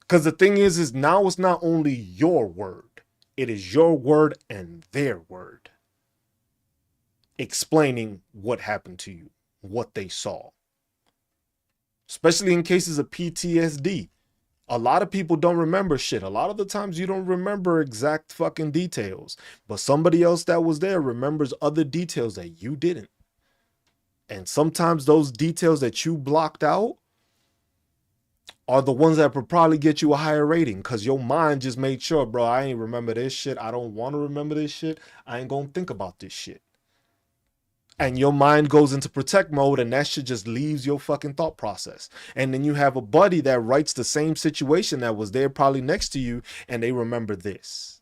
Because the thing is now it's not only your word, it is your word and their word explaining what happened to you, what they saw. Especially in cases of PTSD. A lot of people don't remember shit. A lot of the times you don't remember exact fucking details, but somebody else that was there remembers other details that you didn't. And sometimes those details that you blocked out are the ones that would probably get you a higher rating, because your mind just made sure, bro, I ain't remember this shit. I don't want to remember this shit. I ain't gonna think about this shit. And your mind goes into protect mode, and that shit just leaves your fucking thought process. And then you have a buddy that writes the same situation that was there probably next to you, and they remember this.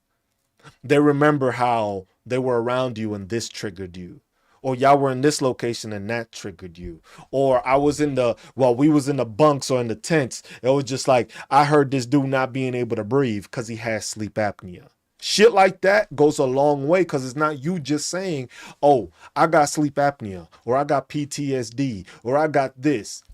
They remember how they were around you and this triggered you. Or y'all were in this location and that triggered you. Or I was in the, well, we was in the bunks or in the tents. It was just like, I heard this dude not being able to breathe because he has sleep apnea. Shit like that goes a long way, because it's not you just saying, oh, I got sleep apnea, or I got PTSD, or I got this.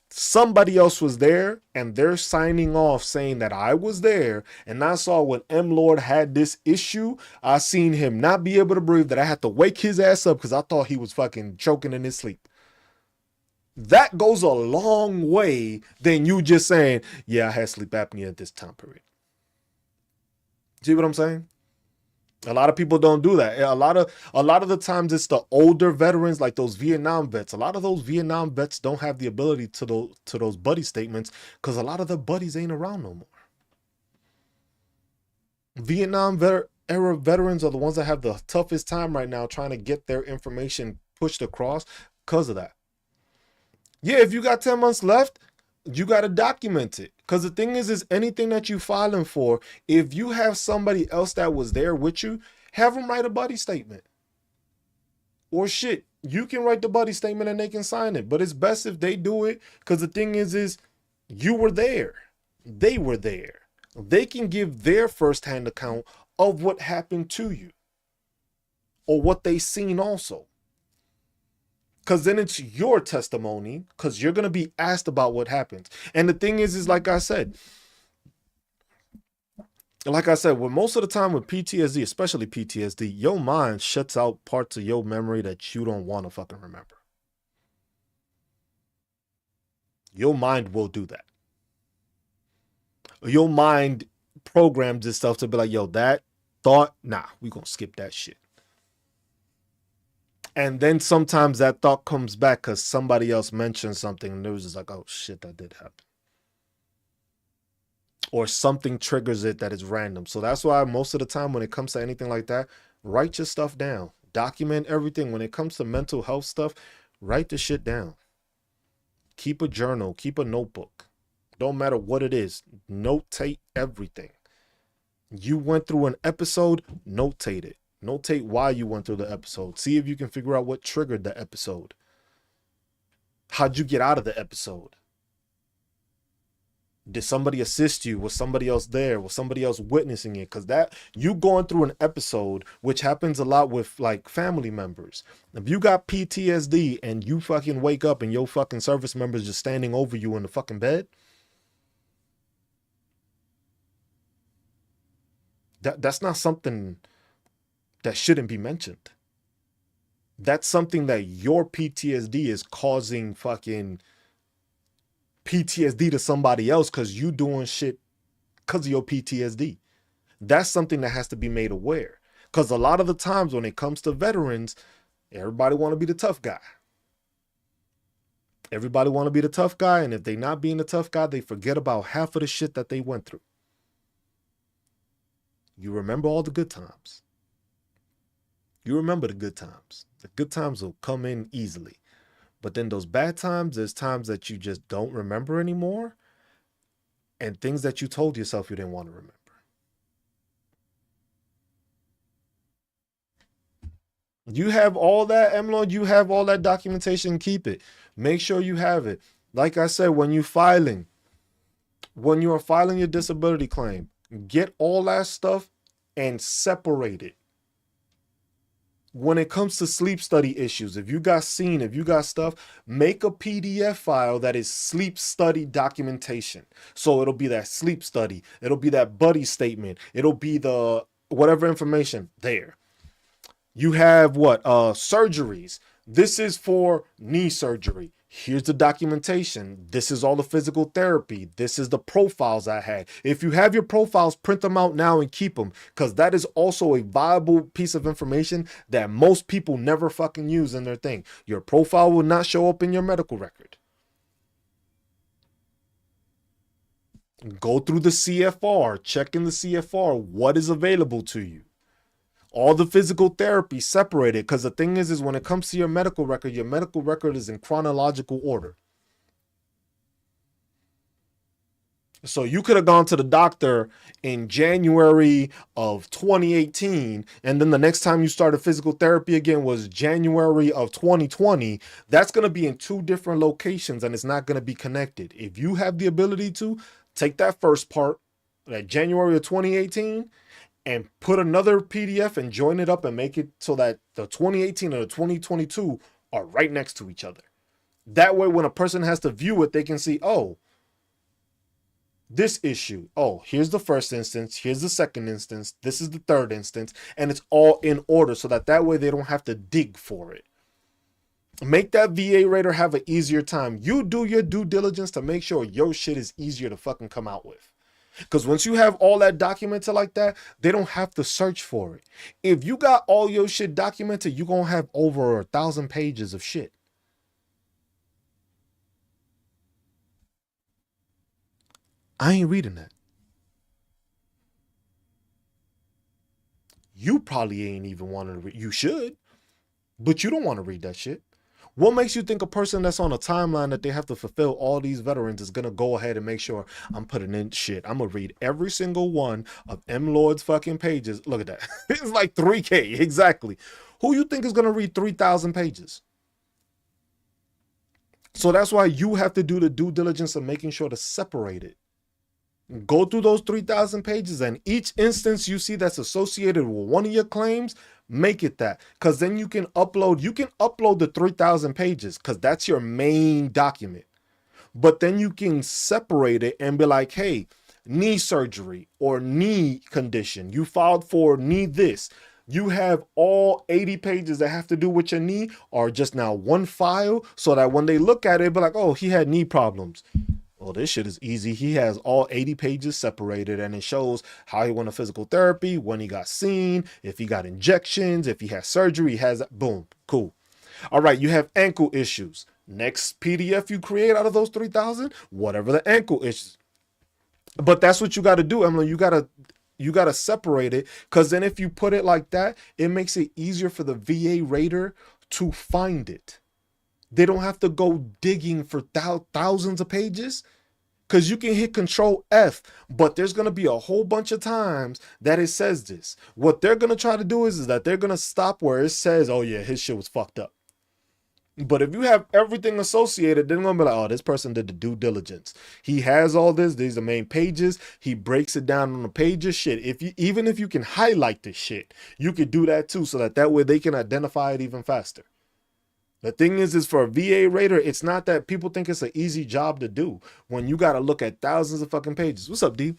Somebody else was there, and they're signing off saying that I was there, and I saw when M-Lord had this issue, I seen him not be able to breathe, that I had to wake his ass up because I thought he was fucking choking in his sleep. That goes a long way than you just saying, yeah, I had sleep apnea at this time period. See what I'm saying? A lot of people don't do that. A lot of the times it's the older veterans, like those Vietnam vets. A lot of those Vietnam vets don't have the ability to those buddy statements, because a lot of the buddies ain't around no more. Vietnam era veterans are the ones that have the toughest time right now trying to get their information pushed across because of that. Yeah, if you got 10 months left, you got to document it. Because the thing is anything that you filing for, if you have somebody else that was there with you, have them write a buddy statement. Or shit, you can write the buddy statement and they can sign it. But it's best if they do it, because the thing is you were there. They were there. They can give their firsthand account of what happened to you or what they seen also. Because then it's your testimony, because you're going to be asked about what happens. And the thing is like I said, well, most of the time with PTSD, especially PTSD, your mind shuts out parts of your memory that you don't want to fucking remember. Your mind will do that. Your mind programs itself to be like, yo, that thought, nah, we gonna skip that shit. And then sometimes that thought comes back because somebody else mentioned something and it was just like, oh shit, that did happen. Or something triggers it that is random. So that's why most of the time when it comes to anything like that, write your stuff down. Document everything. When it comes to mental health stuff, write the shit down. Keep a journal. Keep a notebook. Don't matter what it is. Notate everything. You went through an episode, notate it. Notate why you went through the episode. See if you can figure out what triggered the episode. How'd you get out of the episode? Did somebody assist you? Was somebody else there? Was somebody else witnessing it? Because that, you going through an episode, which happens a lot with like family members. If you got PTSD and you fucking wake up and your fucking service member's just standing over you in the fucking bed, that's not something that shouldn't be mentioned. That's something that your PTSD is causing fucking PTSD to somebody else because you doing shit because of your PTSD. That's something that has to be made aware. Because a lot of the times when it comes to veterans, everybody want to be the tough guy. Everybody want to be the tough guy, and if they not being the tough guy, they forget about half of the shit that they went through. You remember all the good times. You remember the good times. The good times will come in easily. But then those bad times, there's times that you just don't remember anymore, and things that you told yourself you didn't want to remember. You have all that, Emlon, you have all that documentation, keep it. Make sure you have it. Like I said, when you are filing your disability claim, get all that stuff and separate it. When it comes to sleep study issues, if you got stuff, make a PDF file that is sleep study documentation. So it'll be that sleep study, it'll be that buddy statement, it'll be the whatever information there. You have surgeries. This is for knee surgery. Here's the documentation. This is all the physical therapy. This is the profiles I had. If you have your profiles, print them out now and keep them, because that is also a viable piece of information that most people never fucking use in their thing. Your profile will not show up in your medical record. Go through the CFR, check in the CFR what is available to you. All the physical therapy separated, because the thing is when it comes to your medical record is in chronological order. So you could have gone to the doctor in January of 2018, and then the next time you started physical therapy again was January of 2020. That's going to be in two different locations, and it's not going to be connected. If you have the ability to, take that first part, that January of 2018, and put another PDF and join it up and make it so that the 2018 and the 2022 are right next to each other. That way, when a person has to view it, they can see, oh, this issue. Oh, here's the first instance. Here's the second instance. This is the third instance. And it's all in order so that way they don't have to dig for it. Make that VA rater have an easier time. You do your due diligence to make sure your shit is easier to fucking come out with. Because once you have all that documented like that, they don't have to search for it. If you got all your shit documented, you're going to have over 1,000 pages of shit. I ain't reading that. You probably ain't even wanting to read. You should, but you don't want to read that shit. What makes you think a person that's on a timeline that they have to fulfill all these veterans is gonna go ahead and make sure I'm putting in shit? I'm gonna read every single one of M Lord's fucking pages. Look at that. It's like 3K, exactly. Who you think is gonna read 3,000 pages? So that's why you have to do the due diligence of making sure to separate it. Go through those 3,000 pages, and each instance you see that's associated with one of your claims, make it that. Because then you can upload the 3,000 pages because that's your main document. But then you can separate it and be like, hey, knee surgery or knee condition. You filed for knee this. You have all 80 pages that have to do with your knee, or just now one file, so that when they look at it, be like, oh, he had knee problems. Well, this shit is easy. He has all 80 pages separated, and it shows how he went to physical therapy, when he got seen, if he got injections, if he has surgery, he has, boom, cool. All right, you have ankle issues. Next PDF you create out of those 3,000, whatever the ankle issues. But that's what you got to do, Emily. You got to separate it, because then if you put it like that, it makes it easier for the VA rater to find it. They don't have to go digging for thousands of pages, because you can hit Control F, but there's going to be a whole bunch of times that it says this. What they're going to try to do is that they're going to stop where it says, oh yeah, his shit was fucked up. But if you have everything associated, they're going to be like, oh, this person did the due diligence. He has all this. These are the main pages. He breaks it down on the pages. Shit, even if you can highlight this shit, you could do that too, so that way they can identify it even faster. The thing is for a VA rater, it's not that people think it's an easy job to do when you got to look at thousands of fucking pages. What's up, D?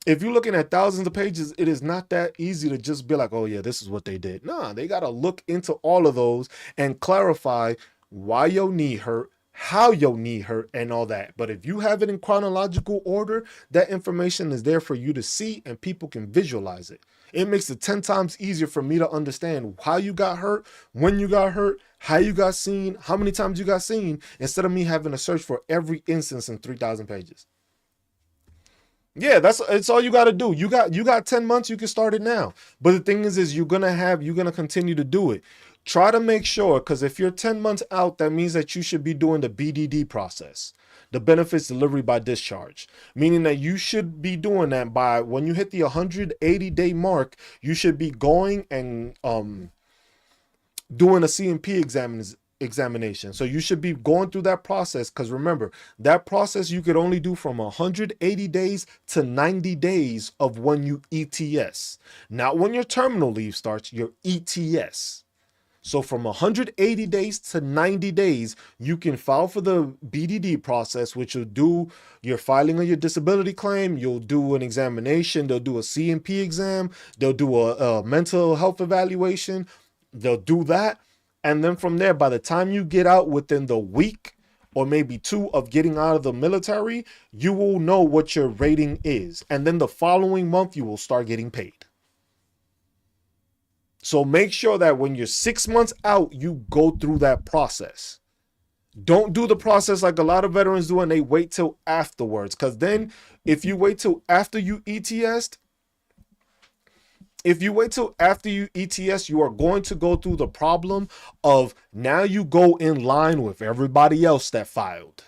If you're looking at thousands of pages, it is not that easy to just be like, oh yeah, this is what they did. Nah, they got to look into all of those and clarify why your knee hurt, how your knee hurt, and all that. But if you have it in chronological order, that information is there for you to see, and people can visualize it. It makes it 10 times easier for me to understand how you got hurt, when you got hurt, how you got seen, how many times you got seen, instead of me having to search for every instance in 3,000 pages. Yeah, it's all you got to do. You got 10 months, you can start it now. But the thing is you're going to continue to do it. Try to make sure, because if you're 10 months out, that means that you should be doing the BDD process, the benefits delivery by discharge, meaning that you should be doing that by when you hit the 180-day mark. You should be going and doing a CMP examination. So you should be going through that process, because remember, that process you could only do from 180 days to 90 days of when you ETS, not when your terminal leave starts, your ETS. So from 180 days to 90 days, you can file for the BDD process, which will do your filing of your disability claim. You'll do an examination. They'll do a CMP exam. They'll do a mental health evaluation. They'll do that. And then from there, by the time you get out within the week or maybe 2 of getting out of the military, you will know what your rating is. And then the following month, you will start getting paid. So make sure that when you're 6 months out, you go through that process. Don't do the process like a lot of veterans do and they wait till afterwards. Because then if you wait till after you ETS'd, you are going to go through the problem of now you go in line with everybody else that filed.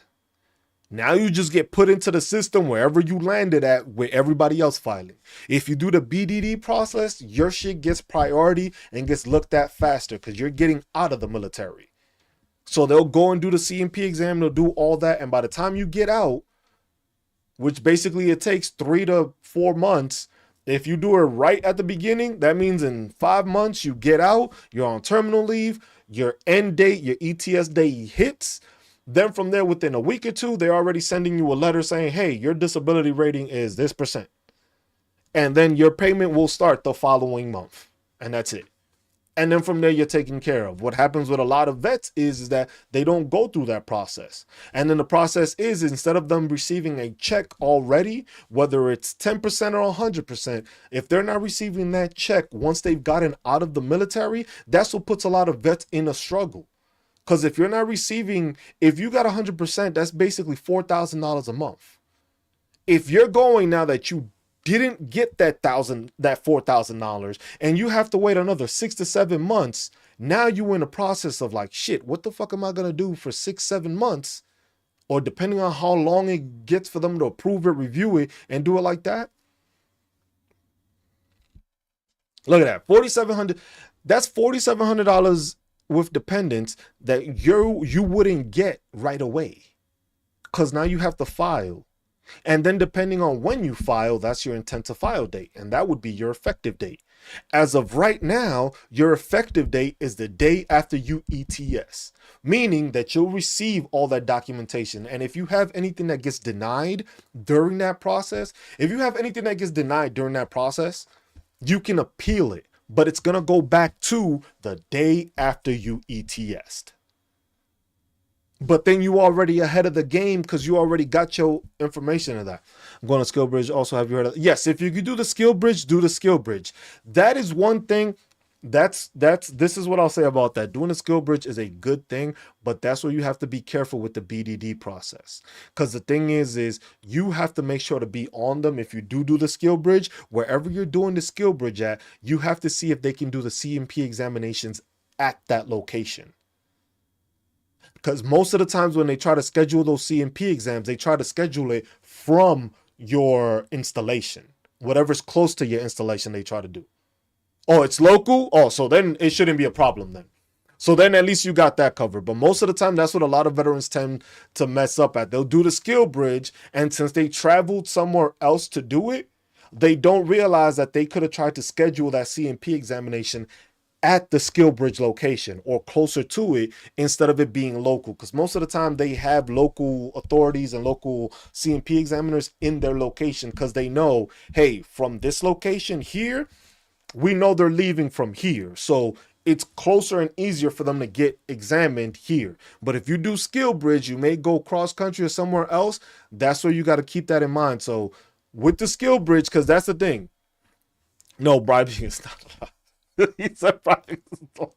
Now you just get put into the system wherever you landed at with everybody else filing. If you do the BDD process, your shit gets priority and gets looked at faster because you're getting out of the military. So they'll go and do the CMP exam, they'll do all that, and by the time you get out, which basically it takes 3 to 4 months, if you do it right at the beginning, that means in 5 months you get out, you're on terminal leave, your end date, your ETS day hits. Then from there, within a week or 2, they're already sending you a letter saying, hey, your disability rating is this %. And then your payment will start the following month. And that's it. And then from there, you're taken care of. What happens with a lot of vets is that they don't go through that process. And then the process is, instead of them receiving a check already, whether it's 10% or 100%, if they're not receiving that check once they've gotten out of the military, that's what puts a lot of vets in a struggle. Because if you're not receiving, if you got 100%, that's basically $4,000 a month. If you're going now that you didn't get that $4,000 and you have to wait another 6 to 7 months. Now you in the process of like, shit, what the fuck am I gonna do for 6, 7 months? Or depending on how long it gets for them to approve it, review it, and do it like that. Look at that, 4,700. That's $4,700 with dependents that you wouldn't get right away, because now you have to file. And then depending on when you file, that's your intent to file date. And that would be your effective date. As of right now, your effective date is the day after you ETS, meaning that you'll receive all that documentation. And if you have anything that gets denied during that process, you can appeal it, but it's going to go back to the day after you ETS'd. But then you already ahead of the game because you already got your information of that. I'm going to skill bridge. Also, have you heard of? Yes, if you could do the skill bridge, do the skill bridge. That is one thing. This is what I'll say about that. Doing a skill bridge is a good thing, but that's where you have to be careful with the BDD process. Because the thing is you have to make sure to be on them. If you do the skill bridge, wherever you're doing the skill bridge at, you have to see if they can do the CMP examinations at that location. Because most of the times when they try to schedule those CMP exams, they try to schedule it from your installation. Whatever's close to your installation, they try to do. Oh, it's local? Oh, so then it shouldn't be a problem then. So then at least you got that covered. But most of the time, that's what a lot of veterans tend to mess up at. They'll do the skill bridge, and since they traveled somewhere else to do it, they don't realize that they could have tried to schedule that CMP examination at the skill bridge location or closer to it instead of it being local, because most of the time they have local authorities and local CMP examiners in their location because they know, hey, from this location here, we know they're leaving from here, so it's closer and easier for them to get examined here. But if you do skill bridge, you may go cross country or somewhere else. That's where you got to keep that in mind. So with the skill bridge, because that's the thing, no, bribing is not allowed. He said bribing is not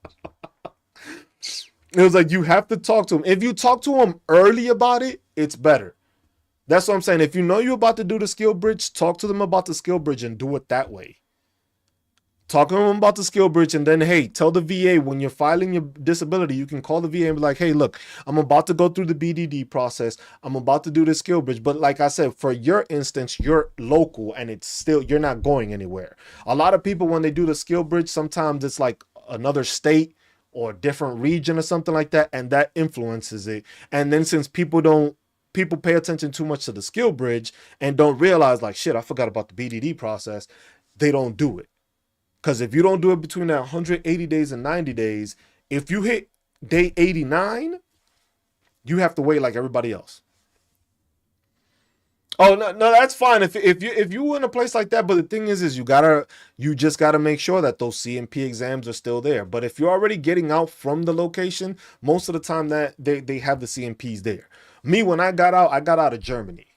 allowed. It was like you have to talk to him. If you talk to him early about it, it's better. That's what I'm saying. If you know you're about to do the skill bridge, talk to them about the skill bridge and do it that way. Talk to them about the skill bridge, and then, hey, tell the VA when you're filing your disability, you can call the VA and be like, hey, look, I'm about to go through the BDD process. I'm about to do the skill bridge. But like I said, for your instance, you're local and it's still, you're not going anywhere. A lot of people, when they do the skill bridge, sometimes it's like another state or a different region or something like that, and that influences it. And then since people pay attention too much to the skill bridge and don't realize like, shit, I forgot about the BDD process, they don't do it. Because if you don't do it between that 180 days and 90 days, if you hit day 89, you have to wait like everybody else. Oh no, that's fine if you in a place like that. But the thing is you just gotta make sure that those CMP exams are still there. But if you're already getting out from the location, most of the time that they have the CMPs there. Me, when I got out of Germany.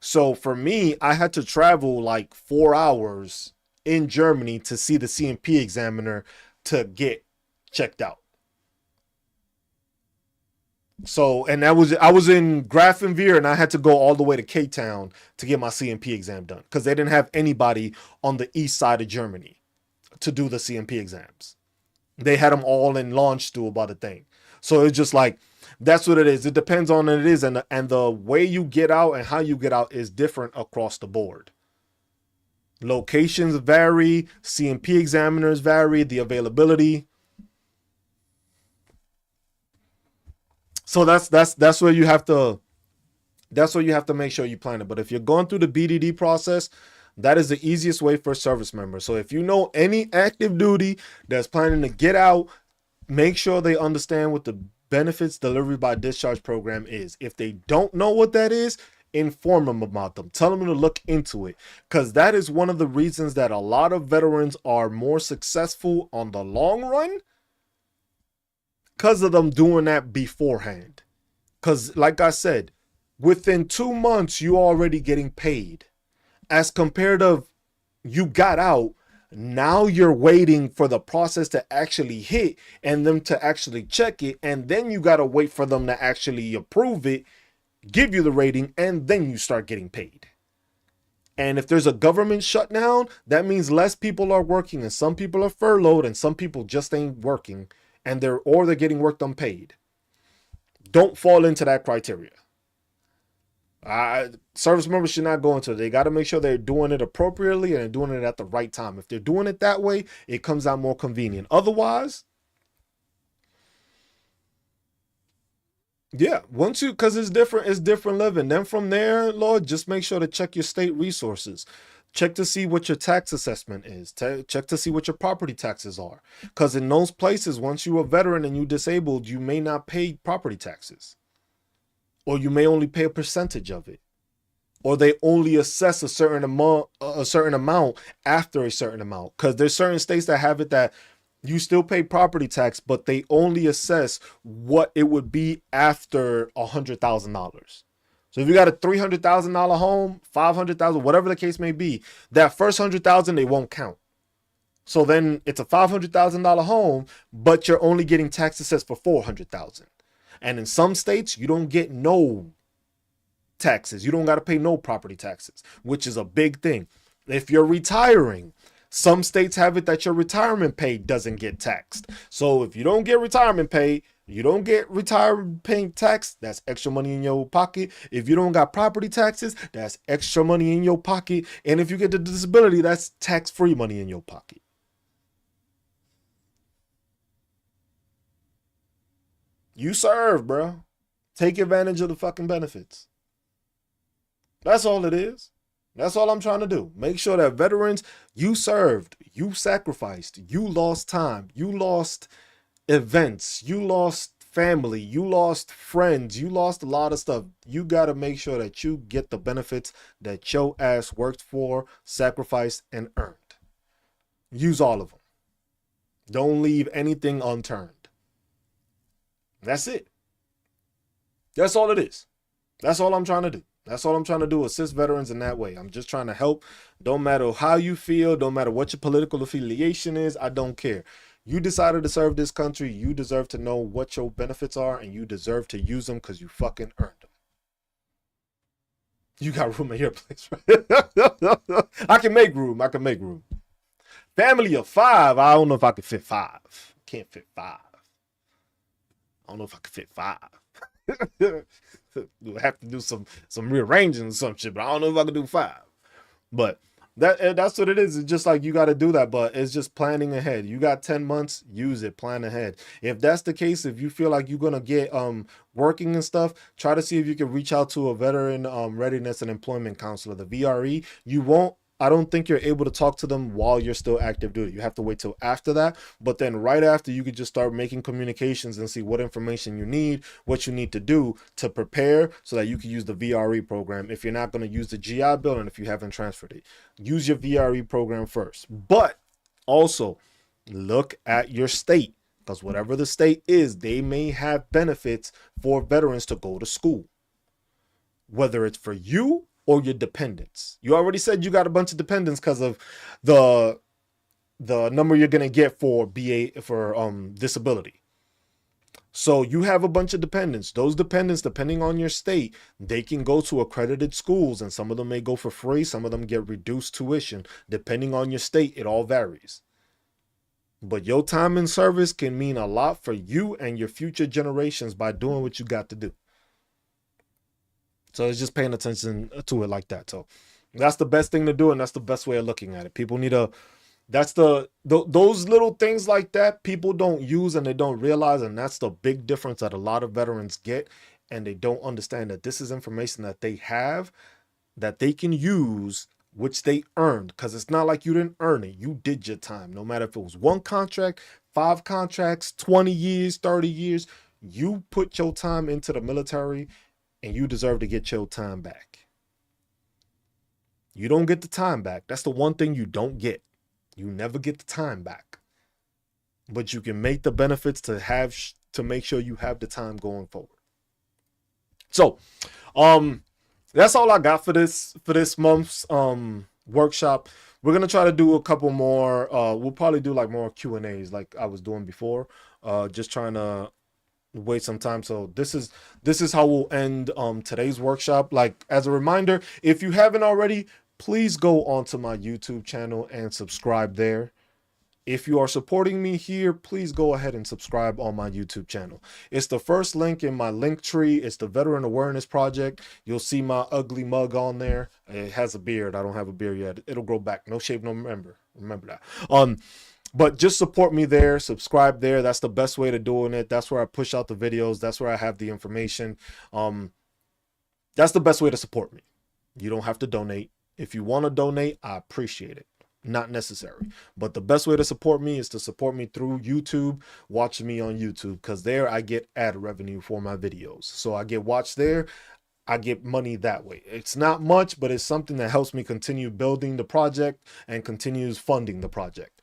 So for me, I had to travel like 4 hours in Germany to see the CMP examiner to get checked out. So, and I was in Grafenwehr, and I had to go all the way to K-Town to get my CMP exam done because they didn't have anybody on the east side of Germany to do the CMP exams. They had them all in Launchstuhl by the thing. So it's just like, that's what it is. It depends on what it is, and the way you get out and how you get out is different across the board. Locations vary, CMP examiners vary, the availability. So that's where you have to make sure you plan it. But if you're going through the BDD process, that is the easiest way for a service member. So if you know any active duty that's planning to get out, make sure they understand what the benefits delivery by discharge program is. If they don't know what that is, inform them about them. Tell them to look into it, because that is one of the reasons that a lot of veterans are more successful on the long run, because of them doing that beforehand. Because like I said, within 2 months, you're already getting paid. As compared to you got out, now you're waiting for the process to actually hit and them to actually check it. And then you got to wait for them to actually approve it, give you the rating, and then you start getting paid. And if there's a government shutdown, that means less people are working and some people are furloughed and some people just ain't working and they're getting work unpaid. Don't fall into that criteria. Service members should not go into it. They got to make sure they're doing it appropriately and they're doing it at the right time. If they're doing it that way, it comes out more convenient. Otherwise, yeah, once you, because it's different living. Then from there, Lord, just make sure to check your state resources. Check to see what your tax assessment is. Check to see what your property taxes are. Because in those places, once you're a veteran and you disabled, you may not pay property taxes, or you may only pay a percentage of it, or they only assess a certain amount after a certain amount. Because there's certain states that have it that you still pay property tax, but they only assess what it would be after $100,000. So if you got a $300,000 home, $500,000, whatever the case may be, that first $100,000 they won't count. So then it's a $500,000 home, but you're only getting tax assessed for $400,000. And in some states, you don't get no taxes. You don't got to pay no property taxes, which is a big thing. If you're retiring, some states have it that your retirement pay doesn't get taxed. So if you don't get retirement pay, you don't get retirement pay tax, that's extra money in your pocket. If you don't got property taxes, that's extra money in your pocket. And if you get the disability, that's tax-free money in your pocket. You serve, bro. Take advantage of the fucking benefits. That's all it is. That's all I'm trying to do. Make sure that veterans, you served, you sacrificed, you lost time, you lost events, you lost family, you lost friends, you lost a lot of stuff. You got to make sure that you get the benefits that your ass worked for, sacrificed, and earned. Use all of them. Don't leave anything unturned. That's it. That's all it is. That's all I'm trying to do. That's all I'm trying to do, assist veterans in that way. I'm just trying to help. Don't matter how you feel, don't matter what your political affiliation is, I don't care. You decided to serve this country, you deserve to know what your benefits are, and you deserve to use them because you fucking earned them. You got room in your place, right? I can make room. I can make room. Family of 5, I don't know if I can fit 5. Can't fit 5. I don't know if I can fit 5. We'll have to do some rearranging or some shit, but I don't know if I can do 5. But that's what it is. It's just like you got to do that, but it's just planning ahead. You got 10 months, use it, plan ahead. If that's the case, if you feel like you're gonna get working and stuff, try to see if you can reach out to a veteran readiness and employment counselor, the VRE. I don't think you're able to talk to them while you're still active duty. You have to wait till after that. But then right after, you could just start making communications and see what information you need, what you need to do to prepare so that you can use the VRE program. If you're not going to use the GI Bill and if you haven't transferred it, use your VRE program first. But also look at your state, because whatever the state is, they may have benefits for veterans to go to school, whether it's for you or your dependents. You already said you got a bunch of dependents because of the number you're gonna get for disability. So you have a bunch of dependents. Those dependents, depending on your state, they can go to accredited schools, and some of them may go for free, some of them get reduced tuition. Depending on your state, it all varies. But your time in service can mean a lot for you and your future generations by doing what you got to do. So it's just paying attention to it like that. So that's the best thing to do, and that's the best way of looking at it. People need those little things like that people don't use and they don't realize, and that's the big difference that a lot of veterans get, and they don't understand that this is information that they have that they can use, which they earned, because it's not like you didn't earn it. You did your time. No matter if it was 1 contract, 5 contracts, 20 years, 30 years, you put your time into the military, and you deserve to get your time back. You don't get the time back. That's the one thing you don't get. You never get the time back. But you can make the benefits to make sure you have the time going forward. So, that's all I got for this month's workshop. We're gonna try to do a couple more. We'll probably do like more Q&As like I was doing before. Just trying to wait some time. So this is how we'll end today's workshop. Like, as a reminder, if you haven't already, please go onto my YouTube channel and subscribe there. If you are supporting me here, please go ahead and subscribe on my YouTube channel. It's the first link in my link tree. It's the Veteran Awareness Project. You'll see my ugly mug on there. It has a beard. I don't have a beard yet. It'll grow back. No shave, no member. Remember that. But just support me there. Subscribe there. That's the best way to doing it. That's where I push out the videos. That's where I have the information. That's the best way to support me. You don't have to donate. If you want to donate, I appreciate it. Not necessary, but the best way to support me is to support me through YouTube. Watch me on YouTube, because there I get ad revenue for my videos. So I get watched there, I get money that way. It's not much, but it's something that helps me continue building the project and continues funding the project.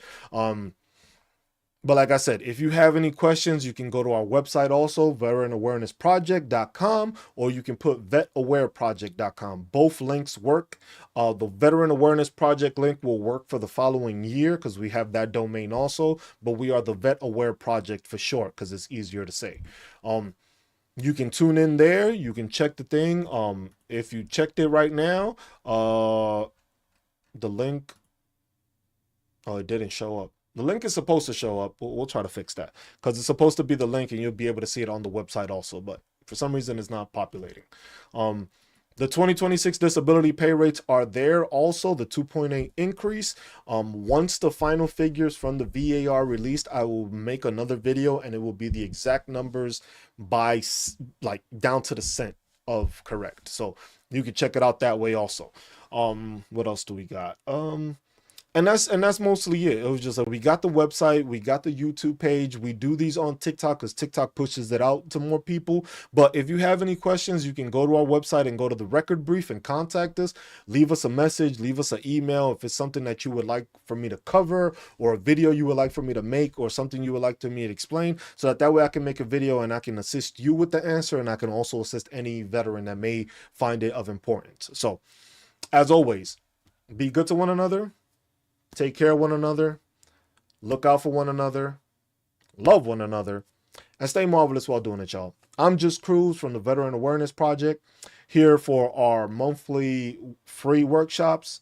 But like I said, if you have any questions, you can go to our website also, veteranawarenessproject.com, or you can put vetawareproject.com. Both links work. The Veteran Awareness Project link will work for the following year because we have that domain also, but we are the Vet Aware Project for short because it's easier to say. You can tune in there. You can check the thing. If you checked it right now, the link, oh, it didn't show up. The link is supposed to show up. We'll try to fix that because it's supposed to be the link and you'll be able to see it on the website also. But for some reason, it's not populating. The 2026 disability pay rates are there also, the 2.8 increase. Once the final figures from the VA are released, I will make another video and it will be the exact numbers by like down to the cent of correct. So you can check it out that way also. What else do we got? And that's mostly it. It was just we got the website, we got the YouTube page. We do these on TikTok because TikTok pushes it out to more people. But if you have any questions, you can go to our website and go to the record brief and contact us. Leave us a message, leave us an email if it's something that you would like for me to cover, or a video you would like for me to make, or something you would like to me to explain, so that way I can make a video and I can assist you with the answer, and I can also assist any veteran that may find it of importance. So as always, be good to one another. Take care of one another, look out for one another, love one another, and stay marvelous while doing it, y'all. I'm Just Cruz from the Veteran Awareness Project, here for our monthly free workshops.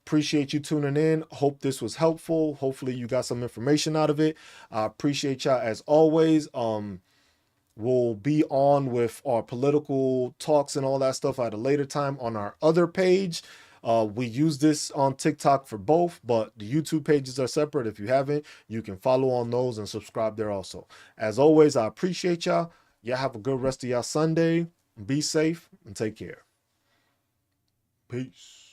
Appreciate you tuning in. Hope this was helpful. Hopefully you got some information out of it. I appreciate y'all as always. We'll be on with our political talks and all that stuff at a later time on our other page. We use this on TikTok for both, but the YouTube pages are separate. If you haven't, you can follow on those and subscribe there also. As always, I appreciate y'all. Y'all have a good rest of y'all Sunday. Be safe and take care. Peace.